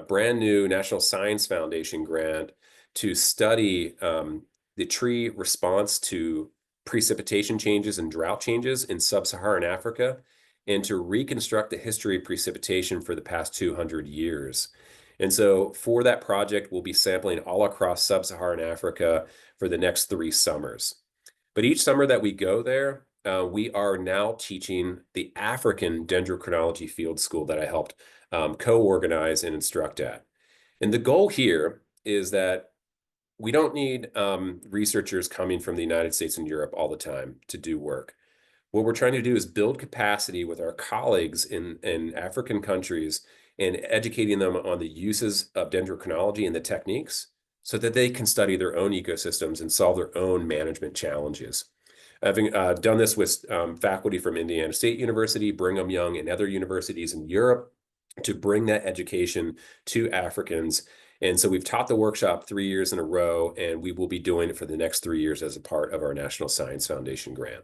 brand new National Science Foundation grant to study the tree response to precipitation changes and drought changes in sub-Saharan Africa, and to reconstruct the history of precipitation for the past 200 years. And so for that project, we'll be sampling all across sub-Saharan Africa for the next 3 summers. But each summer that we go there, we are now teaching the African Dendrochronology Field School that I helped co-organize and instruct at. And the goal here is that we don't need researchers coming from the United States and Europe all the time to do work. What we're trying to do is build capacity with our colleagues in African countries and educating them on the uses of dendrochronology and the techniques so that they can study their own ecosystems and solve their own management challenges. Having done this with faculty from Indiana State University, Brigham Young, and other universities in Europe to bring that education to Africans. And so we've taught the workshop 3 years in a row, and we will be doing it for the next 3 years as a part of our National Science Foundation grant.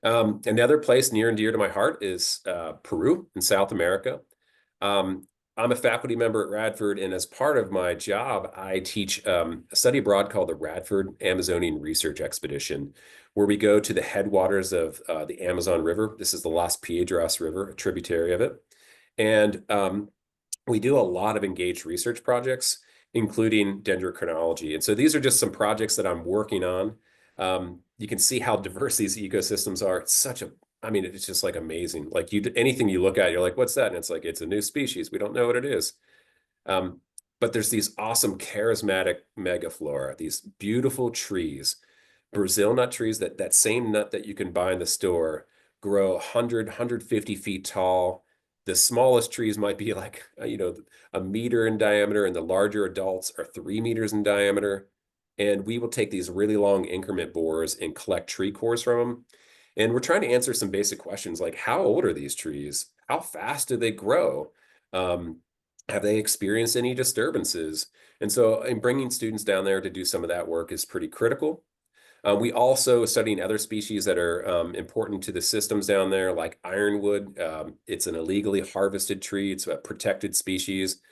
Another place near and dear to my heart is Peru in South America. I'm a faculty member at Radford, and as part of my job, I teach a study abroad called the Radford Amazonian Research Expedition, where we go to the headwaters of the Amazon River. This is the Las Piedras River, a tributary of it. And we do a lot of engaged research projects, including dendrochronology. And so these are just some projects that I'm working on. You can see how diverse these ecosystems are. It's it's just like amazing. Like anything you look at, you're like, what's that? And it's like, it's a new species. We don't know what it is. But there's these awesome charismatic megaflora, these beautiful trees, Brazil nut trees, that same nut that you can buy in the store, grow 100, 150 feet tall. The smallest trees might be like, a meter in diameter, and the larger adults are 3 meters in diameter. And we will take these really long increment borers and collect tree cores from them. And we're trying to answer some basic questions like, how old are these trees? How fast do they grow? Have they experienced any disturbances? And so in bringing students down there to do some of that work is pretty critical. We also studying other species that are important to the systems down there, like ironwood. It's an illegally harvested tree. It's a protected species.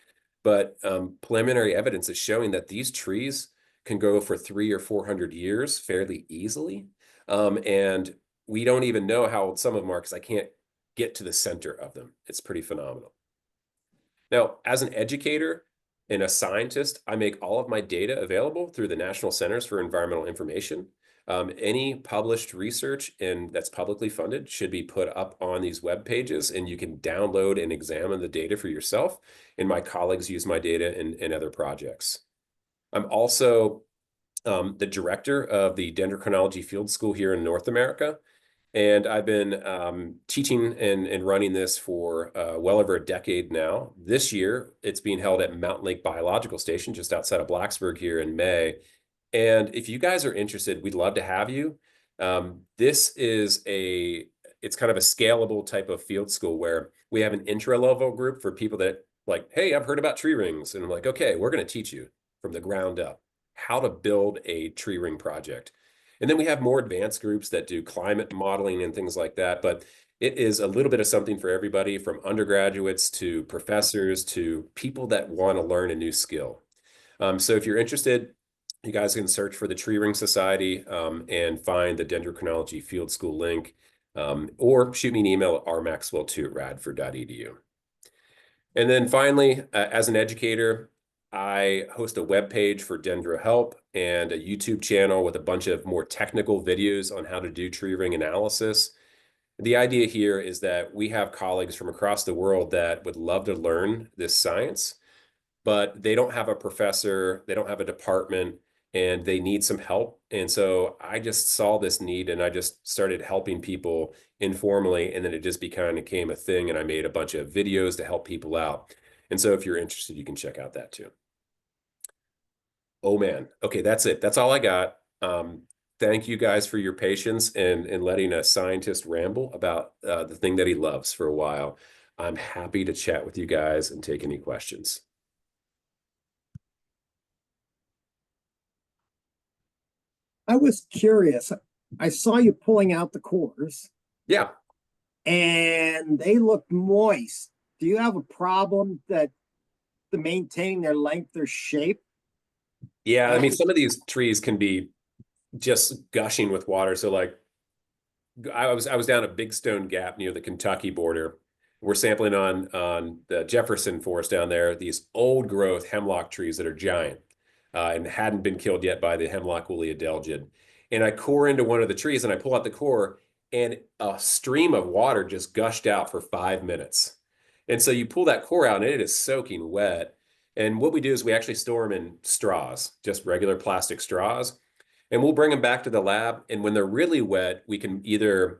But preliminary evidence is showing that these trees can grow for 300 or 400 years fairly easily. And we don't even know how old some of them are because I can't get to the center of them. It's pretty phenomenal. Now, as an educator, And a scientist, I make all of my data available through the National Centers for Environmental Information. Any published research and that's publicly funded should be put up on these web pages, and you can download and examine the data for yourself. And my colleagues use my data in other projects. I'm also the director of the Dendrochronology Field School here in North America. And I've been teaching and running this for well over a decade now. This year, it's being held at Mountain Lake Biological Station just outside of Blacksburg here in May. And if you guys are interested, we'd love to have you. This is it's kind of a scalable type of field school where we have an intro level group for people that like, hey, I've heard about tree rings. And I'm like, okay, we're going to teach you from the ground up how to build a tree ring project. And then we have more advanced groups that do climate modeling and things like that. But it is a little bit of something for everybody, from undergraduates to professors to people that want to learn a new skill. So if you're interested, you guys can search for the Tree Ring Society and find the Dendrochronology Field School link, or shoot me an email at rmaxwell2@radford.edu. And then finally, as an educator, I host a web page for Dendro Help and a YouTube channel with a bunch of more technical videos on how to do tree ring analysis. The idea here is that we have colleagues from across the world that would love to learn this science, but they don't have a professor, they don't have a department, and they need some help. And so I just saw this need and I just started helping people informally. And then it just became a thing. And I made a bunch of videos to help people out. And so if you're interested, you can check out that too. Oh man. Okay, that's it. That's all I got. Thank you guys for your patience and letting a scientist ramble about the thing that he loves for a while. I'm happy to chat with you guys and take any questions. I was curious. I saw you pulling out the cores Yeah. and they looked moist. Do you have a problem that the maintaining their length or shape? Yeah, I mean, some of these trees can be just gushing with water. So like I was down at Big Stone Gap near the Kentucky border. We're sampling on the Jefferson Forest down there, these old growth hemlock trees that are giant and hadn't been killed yet by the hemlock woolly adelgid. And I core into one of the trees and I pull out the core, and a stream of water just gushed out for 5 minutes. And so you pull that core out and it is soaking wet. And what we do is we actually store them in straws, just regular plastic straws, and we'll bring them back to the lab. And when they're really wet, we can either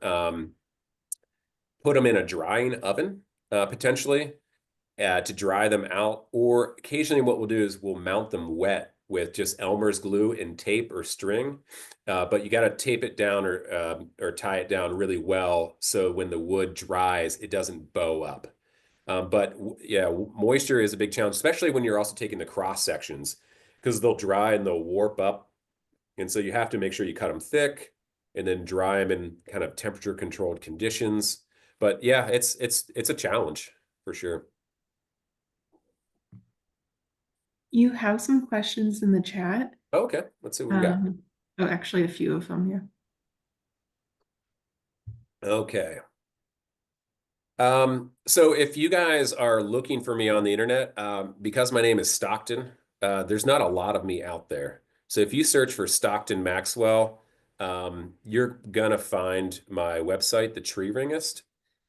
put them in a drying oven, potentially, to dry them out. Or occasionally what we'll do is we'll mount them wet with just Elmer's glue and tape or string. But you got to tape it down or tie it down really well so when the wood dries, it doesn't bow up. But yeah, moisture is a big challenge, especially when you're also taking the cross sections, because they'll dry and they'll warp up. And so you have to make sure you cut them thick and then dry them in kind of temperature controlled conditions. But yeah, it's a challenge for sure. You have some questions in the chat. Okay, let's see what we got. Oh, actually a few of them, yeah. Okay. So if you guys are looking for me on the internet, because my name is Stockton, there's not a lot of me out there. So if you search for Stockton Maxwell, you're gonna find my website, The Tree Ringist,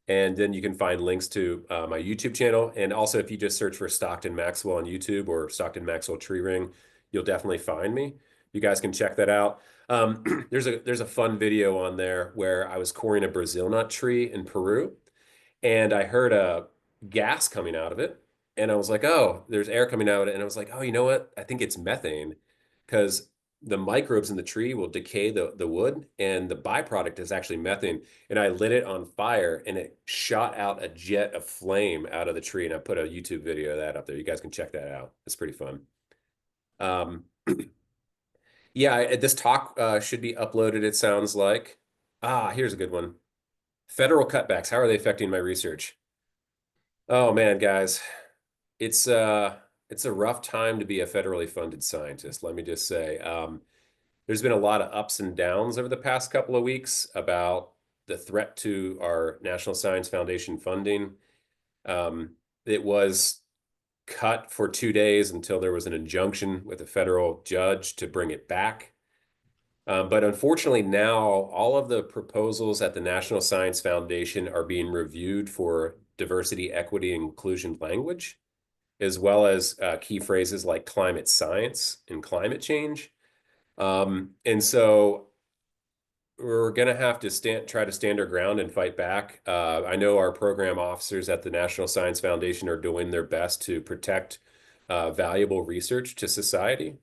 and then you can find links to my YouTube channel. And also, if you just search for Stockton Maxwell on YouTube or Stockton Maxwell Tree Ring, you'll definitely find me. You guys can check that out. There's a fun video on there where I was coring a Brazil nut tree in Peru, and I heard a gas coming out of it. And I was like, oh, there's air coming out of it. And I was like, oh, you know what? I think it's methane, because the microbes in the tree will decay the wood, and the byproduct is actually methane. And I lit it on fire and it shot out a jet of flame out of the tree. And I put a YouTube video of that up there. You guys can check that out. It's pretty fun. Yeah, this talk should be uploaded, it sounds like. Here's a good one. Federal cutbacks, how are they affecting my research? Oh man, guys, it's a rough time to be a federally funded scientist, let me just say. There's been a lot of ups and downs over the past couple of weeks about the threat to our National Science Foundation funding. It was cut for 2 days until there was an injunction with a federal judge to bring it back. But unfortunately now all of the proposals at the National Science Foundation are being reviewed for diversity, equity, and inclusion language, as well as key phrases like climate science and climate change. And so we're going to have to try to stand our ground and fight back. I know our program officers at the National Science Foundation are doing their best to protect valuable research to society.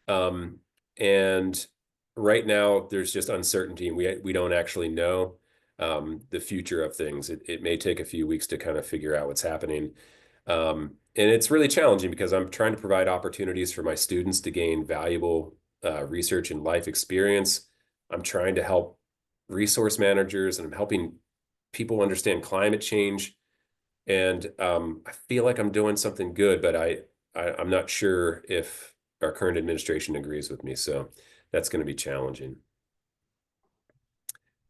And right now, there's just uncertainty, and we don't actually know the future of things. It may take a few weeks to kind of figure out what's happening. And it's really challenging because I'm trying to provide opportunities for my students to gain valuable research and life experience. I'm trying to help resource managers, and I'm helping people understand climate change. And I feel like I'm doing something good, but I'm not sure if our current administration agrees with me. So that's going to be challenging.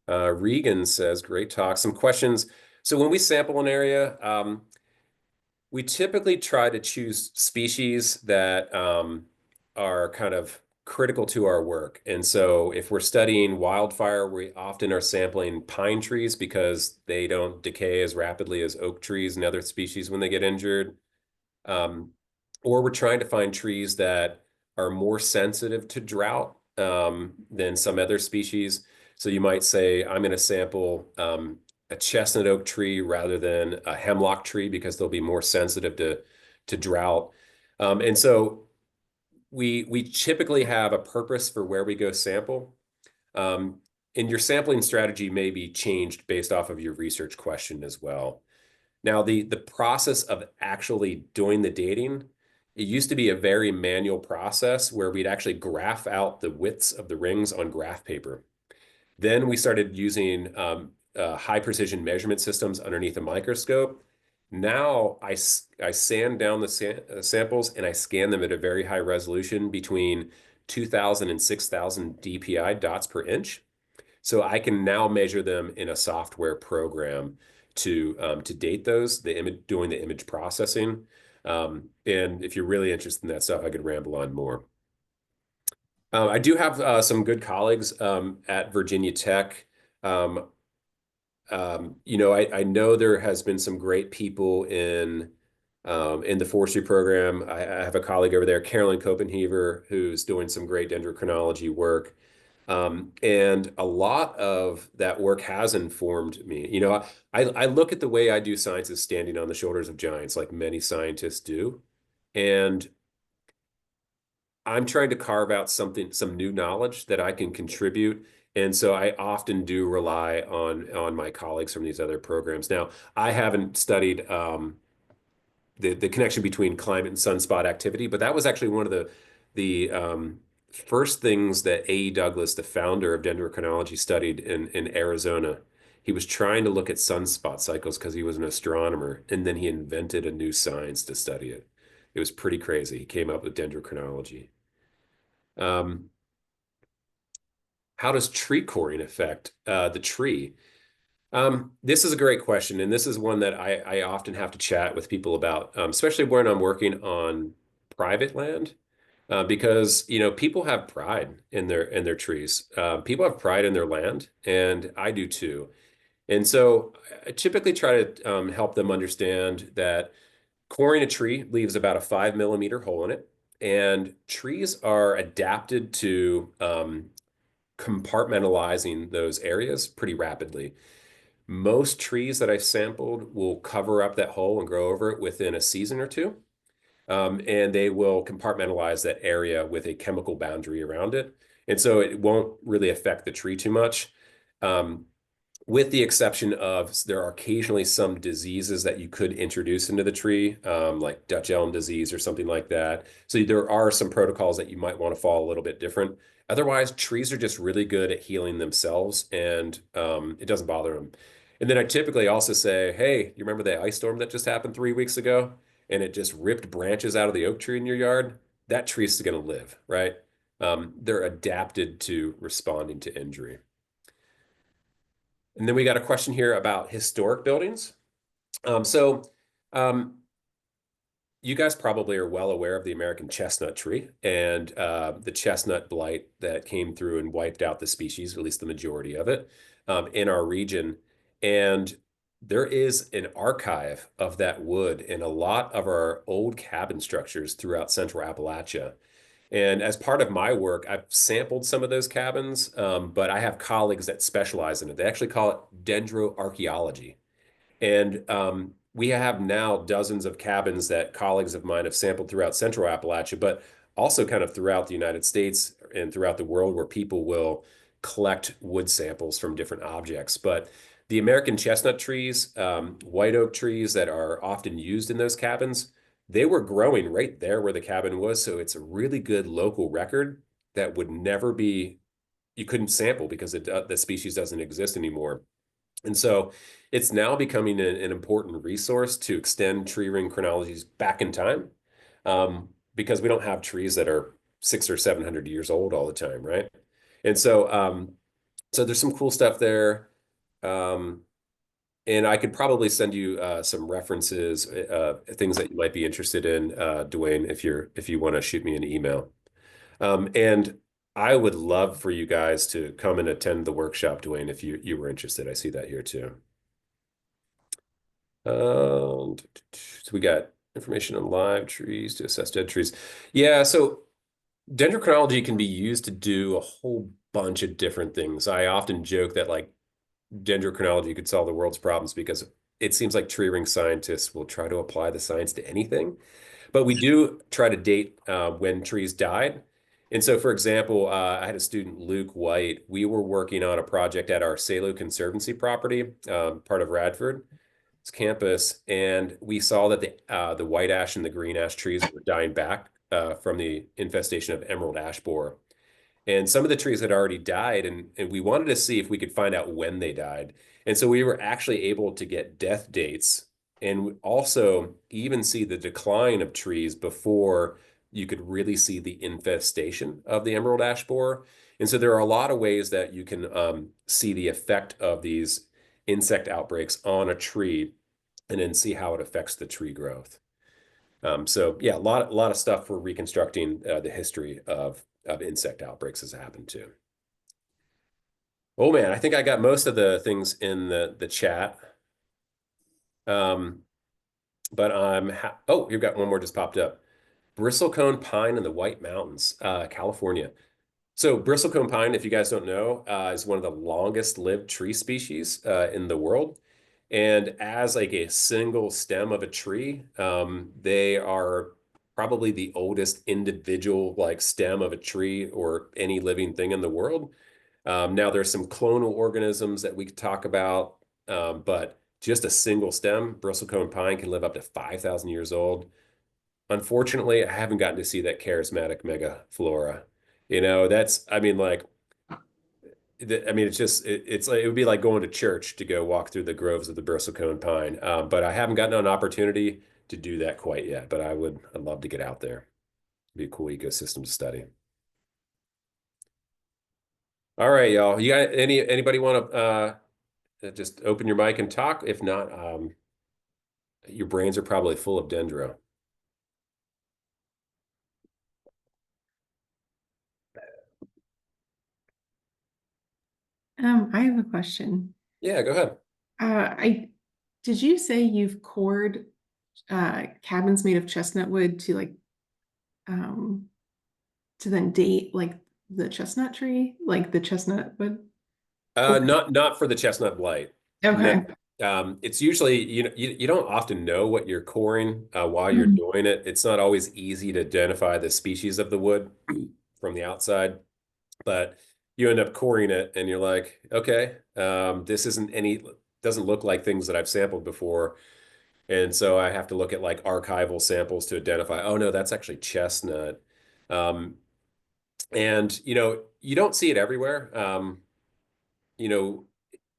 Regan says, great talk. Some questions. So when we sample an area, we typically try to choose species that are kind of critical to our work. And so if we're studying wildfire, we often are sampling pine trees because they don't decay as rapidly as oak trees and other species when they get injured. Or we're trying to find trees that are more sensitive to drought than some other species. So you might say, I'm going to sample a chestnut oak tree rather than a hemlock tree because they'll be more sensitive to drought. And so we typically have a purpose for where we go sample. And your sampling strategy may be changed based off of your research question as well. Now, the process of actually doing the dating, it used to be a very manual process where we'd actually graph out the widths of the rings on graph paper. Then we started using high precision measurement systems underneath a microscope. Now I sand down the samples and I scan them at a very high resolution between 2,000 and 6,000 DPI, dots per inch. So I can now measure them in a software program to date those, doing the image processing. And if you're really interested in that stuff, I could ramble on more. I do have some good colleagues at Virginia Tech. I know there has been some great people in the forestry program. I have a colleague over there, Carolyn Copenhaver, who's doing some great dendrochronology work. And a lot of that work has informed me. I look at the way I do science as standing on the shoulders of giants, like many scientists do. And I'm trying to carve out some new knowledge that I can contribute. And so I often do rely on my colleagues from these other programs. Now, I haven't studied the connection between climate and sunspot activity, but that was actually one of the first things that A.E. Douglas, the founder of dendrochronology, studied in Arizona. He was trying to look at sunspot cycles because he was an astronomer, and then he invented a new science to study it. It was pretty crazy. He came up with dendrochronology. How does tree coring affect the tree? This is a great question, and this is one that I often have to chat with people about, especially when I'm working on private land, because people have pride in their trees. People have pride in their land, and I do too. And so I typically try to help them understand that coring a tree leaves about a 5 millimeter hole in it, and trees are adapted to compartmentalizing those areas pretty rapidly. Most trees that I've sampled will cover up that hole and grow over it within a season or two. And they will compartmentalize that area with a chemical boundary around it. And so it won't really affect the tree too much. With the exception of there are occasionally some diseases that you could introduce into the tree, like Dutch elm disease or something like that. So there are some protocols that you might want to follow a little bit different. Otherwise, trees are just really good at healing themselves, and it doesn't bother them. And then I typically also say, hey, you remember the ice storm that just happened 3 weeks ago? And it just ripped branches out of the oak tree in your yard? That tree is going to live, right? They're adapted to responding to injury. And then we got a question here about historic buildings. So you guys probably are well aware of the American chestnut tree and the chestnut blight that came through and wiped out the species, at least the majority of it, in our region. And there is an archive of that wood in a lot of our old cabin structures throughout central Appalachia. And as part of my work, I've sampled some of those cabins, but I have colleagues that specialize in it. They actually call it dendroarchaeology. And we have now dozens of cabins that colleagues of mine have sampled throughout central Appalachia, but also kind of throughout the United States and throughout the world where people will collect wood samples from different objects. But the American chestnut trees, white oak trees that are often used in those cabins, they were growing right there where the cabin was. So it's a really good local record that would never be, you couldn't sample because the species doesn't exist anymore. And so it's now becoming an important resource to extend tree ring chronologies back in time, because we don't have trees that are 600 or 700 years old all the time, right? And so there's some cool stuff there. Um, and I could probably send you some references, things that you might be interested in, Dwayne, if you want to shoot me an email. And I would love for you guys to come and attend the workshop, Dwayne, if you were interested. I see that here too. So we got information on live trees to assess dead trees. Yeah, so dendrochronology can be used to do a whole bunch of different things. I often joke that like dendrochronology could solve the world's problems because it seems like tree ring scientists will try to apply the science to anything. But we do try to date when trees died. And so, for example, I had a student, Luke White. We were working on a project at our Salo Conservancy property, part of Radford's campus, and we saw that the white ash and the green ash trees were dying back from the infestation of emerald ash borer. And some of the trees had already died, and we wanted to see if we could find out when they died. And so we were actually able to get death dates and also even see the decline of trees before you could really see the infestation of the emerald ash borer. And so there are a lot of ways that you can see the effect of these insect outbreaks on a tree and then see how it affects the tree growth. So yeah, a lot of stuff for reconstructing the history of insect outbreaks has happened too. Oh man, I think I got most of the things in the chat. But oh, you've got one more just popped up. Bristlecone pine in the White Mountains, California. So bristlecone pine, if you guys don't know, is one of the longest lived tree species in the world. And as like a single stem of a tree, they are probably the oldest individual like stem of a tree or any living thing in the world. Now there's some clonal organisms that we could talk about, but just a single stem, bristlecone pine can live up to 5,000 years old. Unfortunately, I haven't gotten to see that charismatic megaflora. I mean, like, I mean, it's just it's like it would be like going to church to go walk through the groves of the bristlecone pine. But I haven't gotten an opportunity to do that quite yet. But I'd love to get out there. It'd be a cool ecosystem to study. All right, y'all. You got anybody want to just open your mic and talk? If not, your brains are probably full of dendro. I have a question. Yeah, go ahead. I did you say you've cored cabins made of chestnut wood to then date like the chestnut tree, like the chestnut wood? Not for the chestnut blight. Okay. No. It's usually, you don't often know what you're coring while you're doing it. It's not always easy to identify the species of the wood from the outside, but you end up coring it and you're like, okay, this doesn't look like things that I've sampled before. And so I have to look at like archival samples to identify, oh no, that's actually chestnut. Um, and you don't see it everywhere. You know,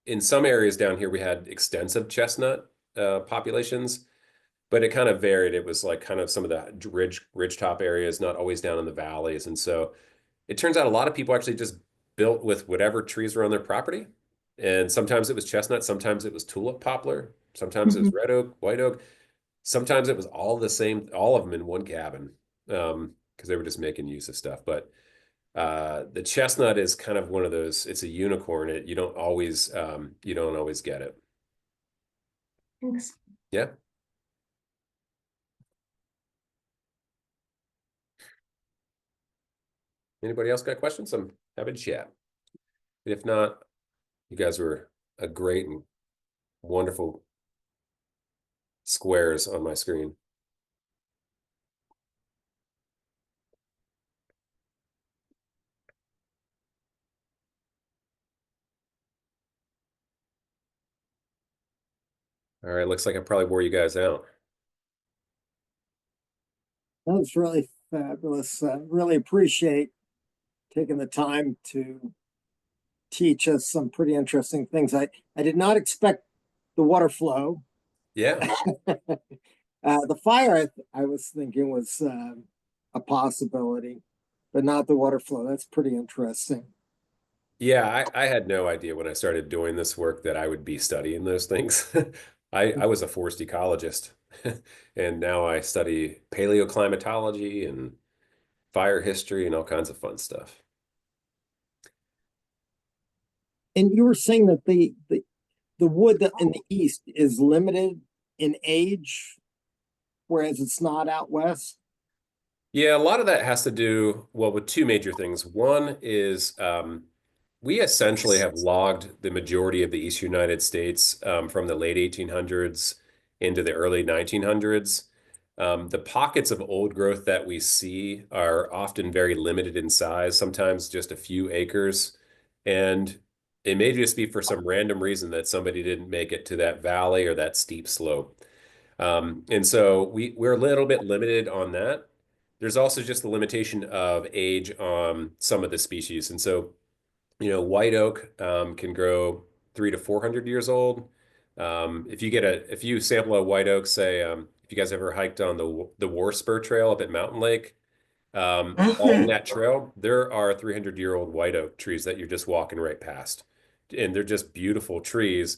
in some areas down here, we had extensive chestnut populations, but it kind of varied. It was like kind of some of the ridge top areas, not always down in the valleys. And so it turns out a lot of people actually just built with whatever trees were on their property. And sometimes it was chestnut, sometimes it was tulip poplar, sometimes it was red oak, white oak. sometimes it was all the same, all of them in one cabin, because they were just making use of stuff. But the chestnut is kind of one of those, it's a unicorn. You don't always get it. Thanks. Yeah. Anybody else got questions? I'm happy to chat. If not, you guys were a great and wonderful squares on my screen. All right, looks like I probably wore you guys out. That was really fabulous. Really appreciate taking the time to teach us some pretty interesting things. I did not expect the water flow. Yeah. The fire, I was thinking was a possibility, but not the water flow. That's pretty interesting. Yeah, I had no idea when I started doing this work that I would be studying those things. I was a forest ecologist, and now I study paleoclimatology and fire history and all kinds of fun stuff. And you were saying that the wood that in the east is limited in age, whereas it's not out west. Yeah, a lot of that has to do, well, with two major things. One is we essentially have logged the majority of the East United States from the late 1800s into the early 1900s. The pockets of old growth that we see are often very limited in size, sometimes just a few acres. And it may just be for some random reason that somebody didn't make it to that valley or that steep slope. And so we're a little bit limited on that. There's also just the limitation of age on some of the species. And so, white oak can grow 300 to 400 years old. If you sample a white oak, say, if you guys ever hiked on the War Spur Trail up at Mountain Lake, along that trail, there are 300-year-old white oak trees that you're just walking right past. And they're just beautiful trees,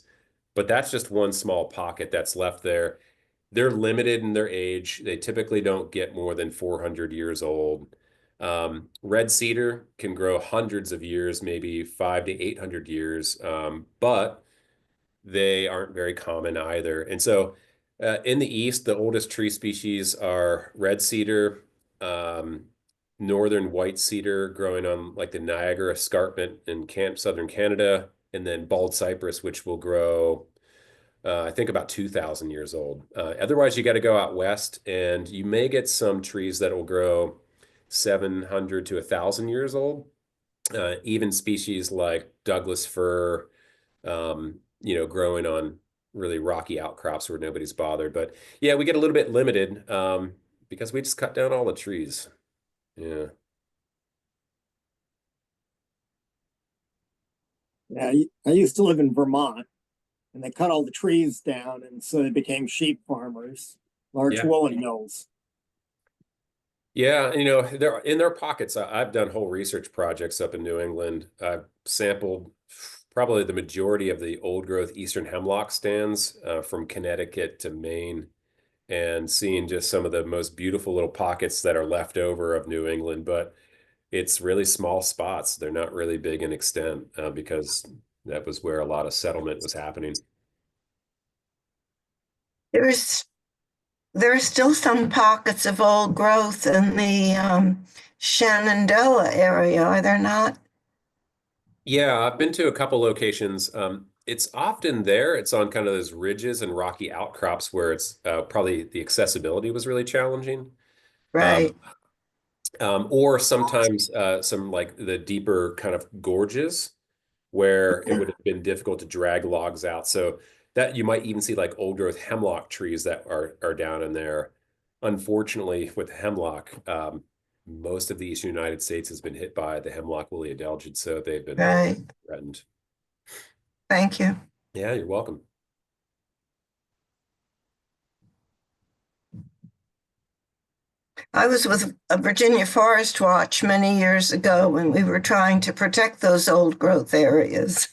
but that's just one small pocket that's left there. They're limited in their age. They typically don't get more than 400 years old. Red cedar can grow hundreds of years, maybe 500 to 800 years, but they aren't very common either. And so in the East, the oldest tree species are red cedar, um, northern white cedar growing on like the Niagara Escarpment in southern Canada, and then bald cypress, which will grow I think about 2,000 years old. Otherwise, you got to go out west, and you may get some trees that will grow 700 to 1,000 years old. Even species like Douglas fir, growing on really rocky outcrops where nobody's bothered. But yeah, we get a little bit limited because we just cut down all the trees. Yeah. Yeah, I used to live in Vermont, and they cut all the trees down, and so they became sheep farmers, large Yeah. woolen mills. Yeah, they're in their pockets. I've done whole research projects up in New England. I've sampled probably the majority of the old growth eastern hemlock stands from Connecticut to Maine, and seeing just some of the most beautiful little pockets that are left over of New England. But it's really small spots. They're not really big in extent because that was where a lot of settlement was happening. There's there are still some pockets of old growth in the Shenandoah area, are there not? Yeah, I've been to a couple locations. It's often there. It's on kind of those ridges and rocky outcrops where it's probably the accessibility was really challenging. Right, Um, or sometimes some like the deeper kind of gorges where it would have been difficult to drag logs out. So that you might even see like old growth hemlock trees that are down in there. Unfortunately, with hemlock, most of the eastern United States has been hit by the hemlock woolly adelgid, so they've been right. threatened. Thank you. Yeah, you're welcome. I was with a Virginia Forest Watch many years ago when we were trying to protect those old growth areas.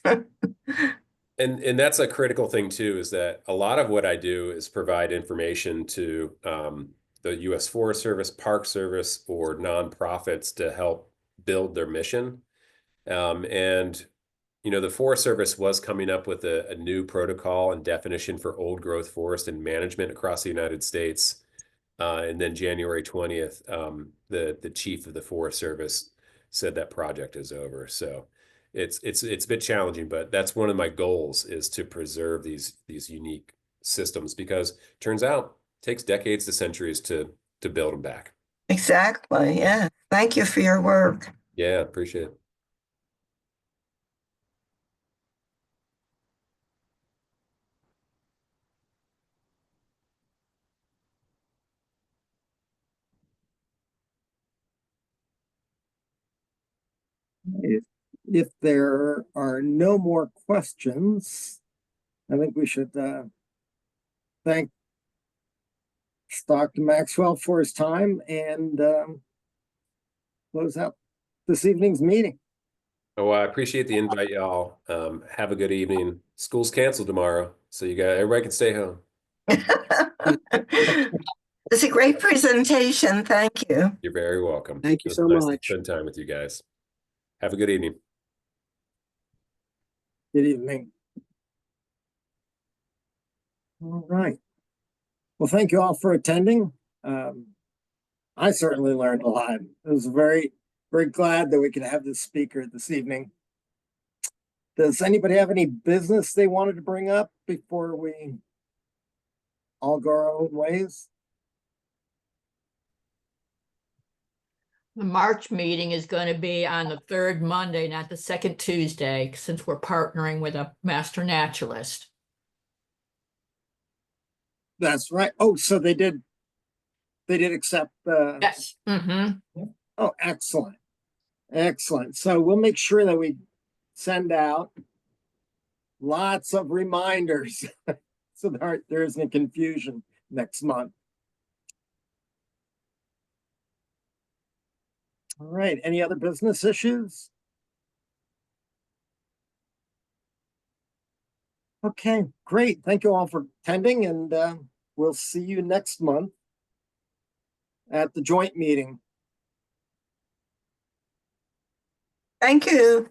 And that's a critical thing too, is that a lot of what I do is provide information to the U.S. Forest Service, Park Service, or nonprofits to help build their mission. And the Forest Service was coming up with a new protocol and definition for old growth forest and management across the United States. And then January 20th, the chief of the Forest Service said that project is over. So it's a bit challenging, but that's one of my goals, is to preserve these unique systems, because turns out it takes decades to centuries to build them back. Exactly. Yeah. Thank you for your work. Yeah, appreciate it. If there are no more questions, I think we should thank Dr. Maxwell for his time and close out this evening's meeting. Oh, I appreciate the invite, y'all. Have a good evening. School's canceled tomorrow, so everybody can stay home. It's a great presentation. Thank you. You're very welcome. Thank you It was so nice to much. spend time with you guys. Have a good evening. Good evening. All right. Well, thank you all for attending. I certainly learned a lot. I was very, very glad that we could have this speaker this evening. Does anybody have any business they wanted to bring up before we all go our own ways? The March meeting is going to be on the third Monday, not the second Tuesday, since we're partnering with a master naturalist. That's right. Oh, so they did accept Yes. Mm-hmm. Oh, excellent. Excellent. So we'll make sure that we send out lots of reminders so there isn't confusion next month. All right. Any other business issues? Okay, great. Thank you all for attending, and we'll see you next month at the joint meeting. Thank you.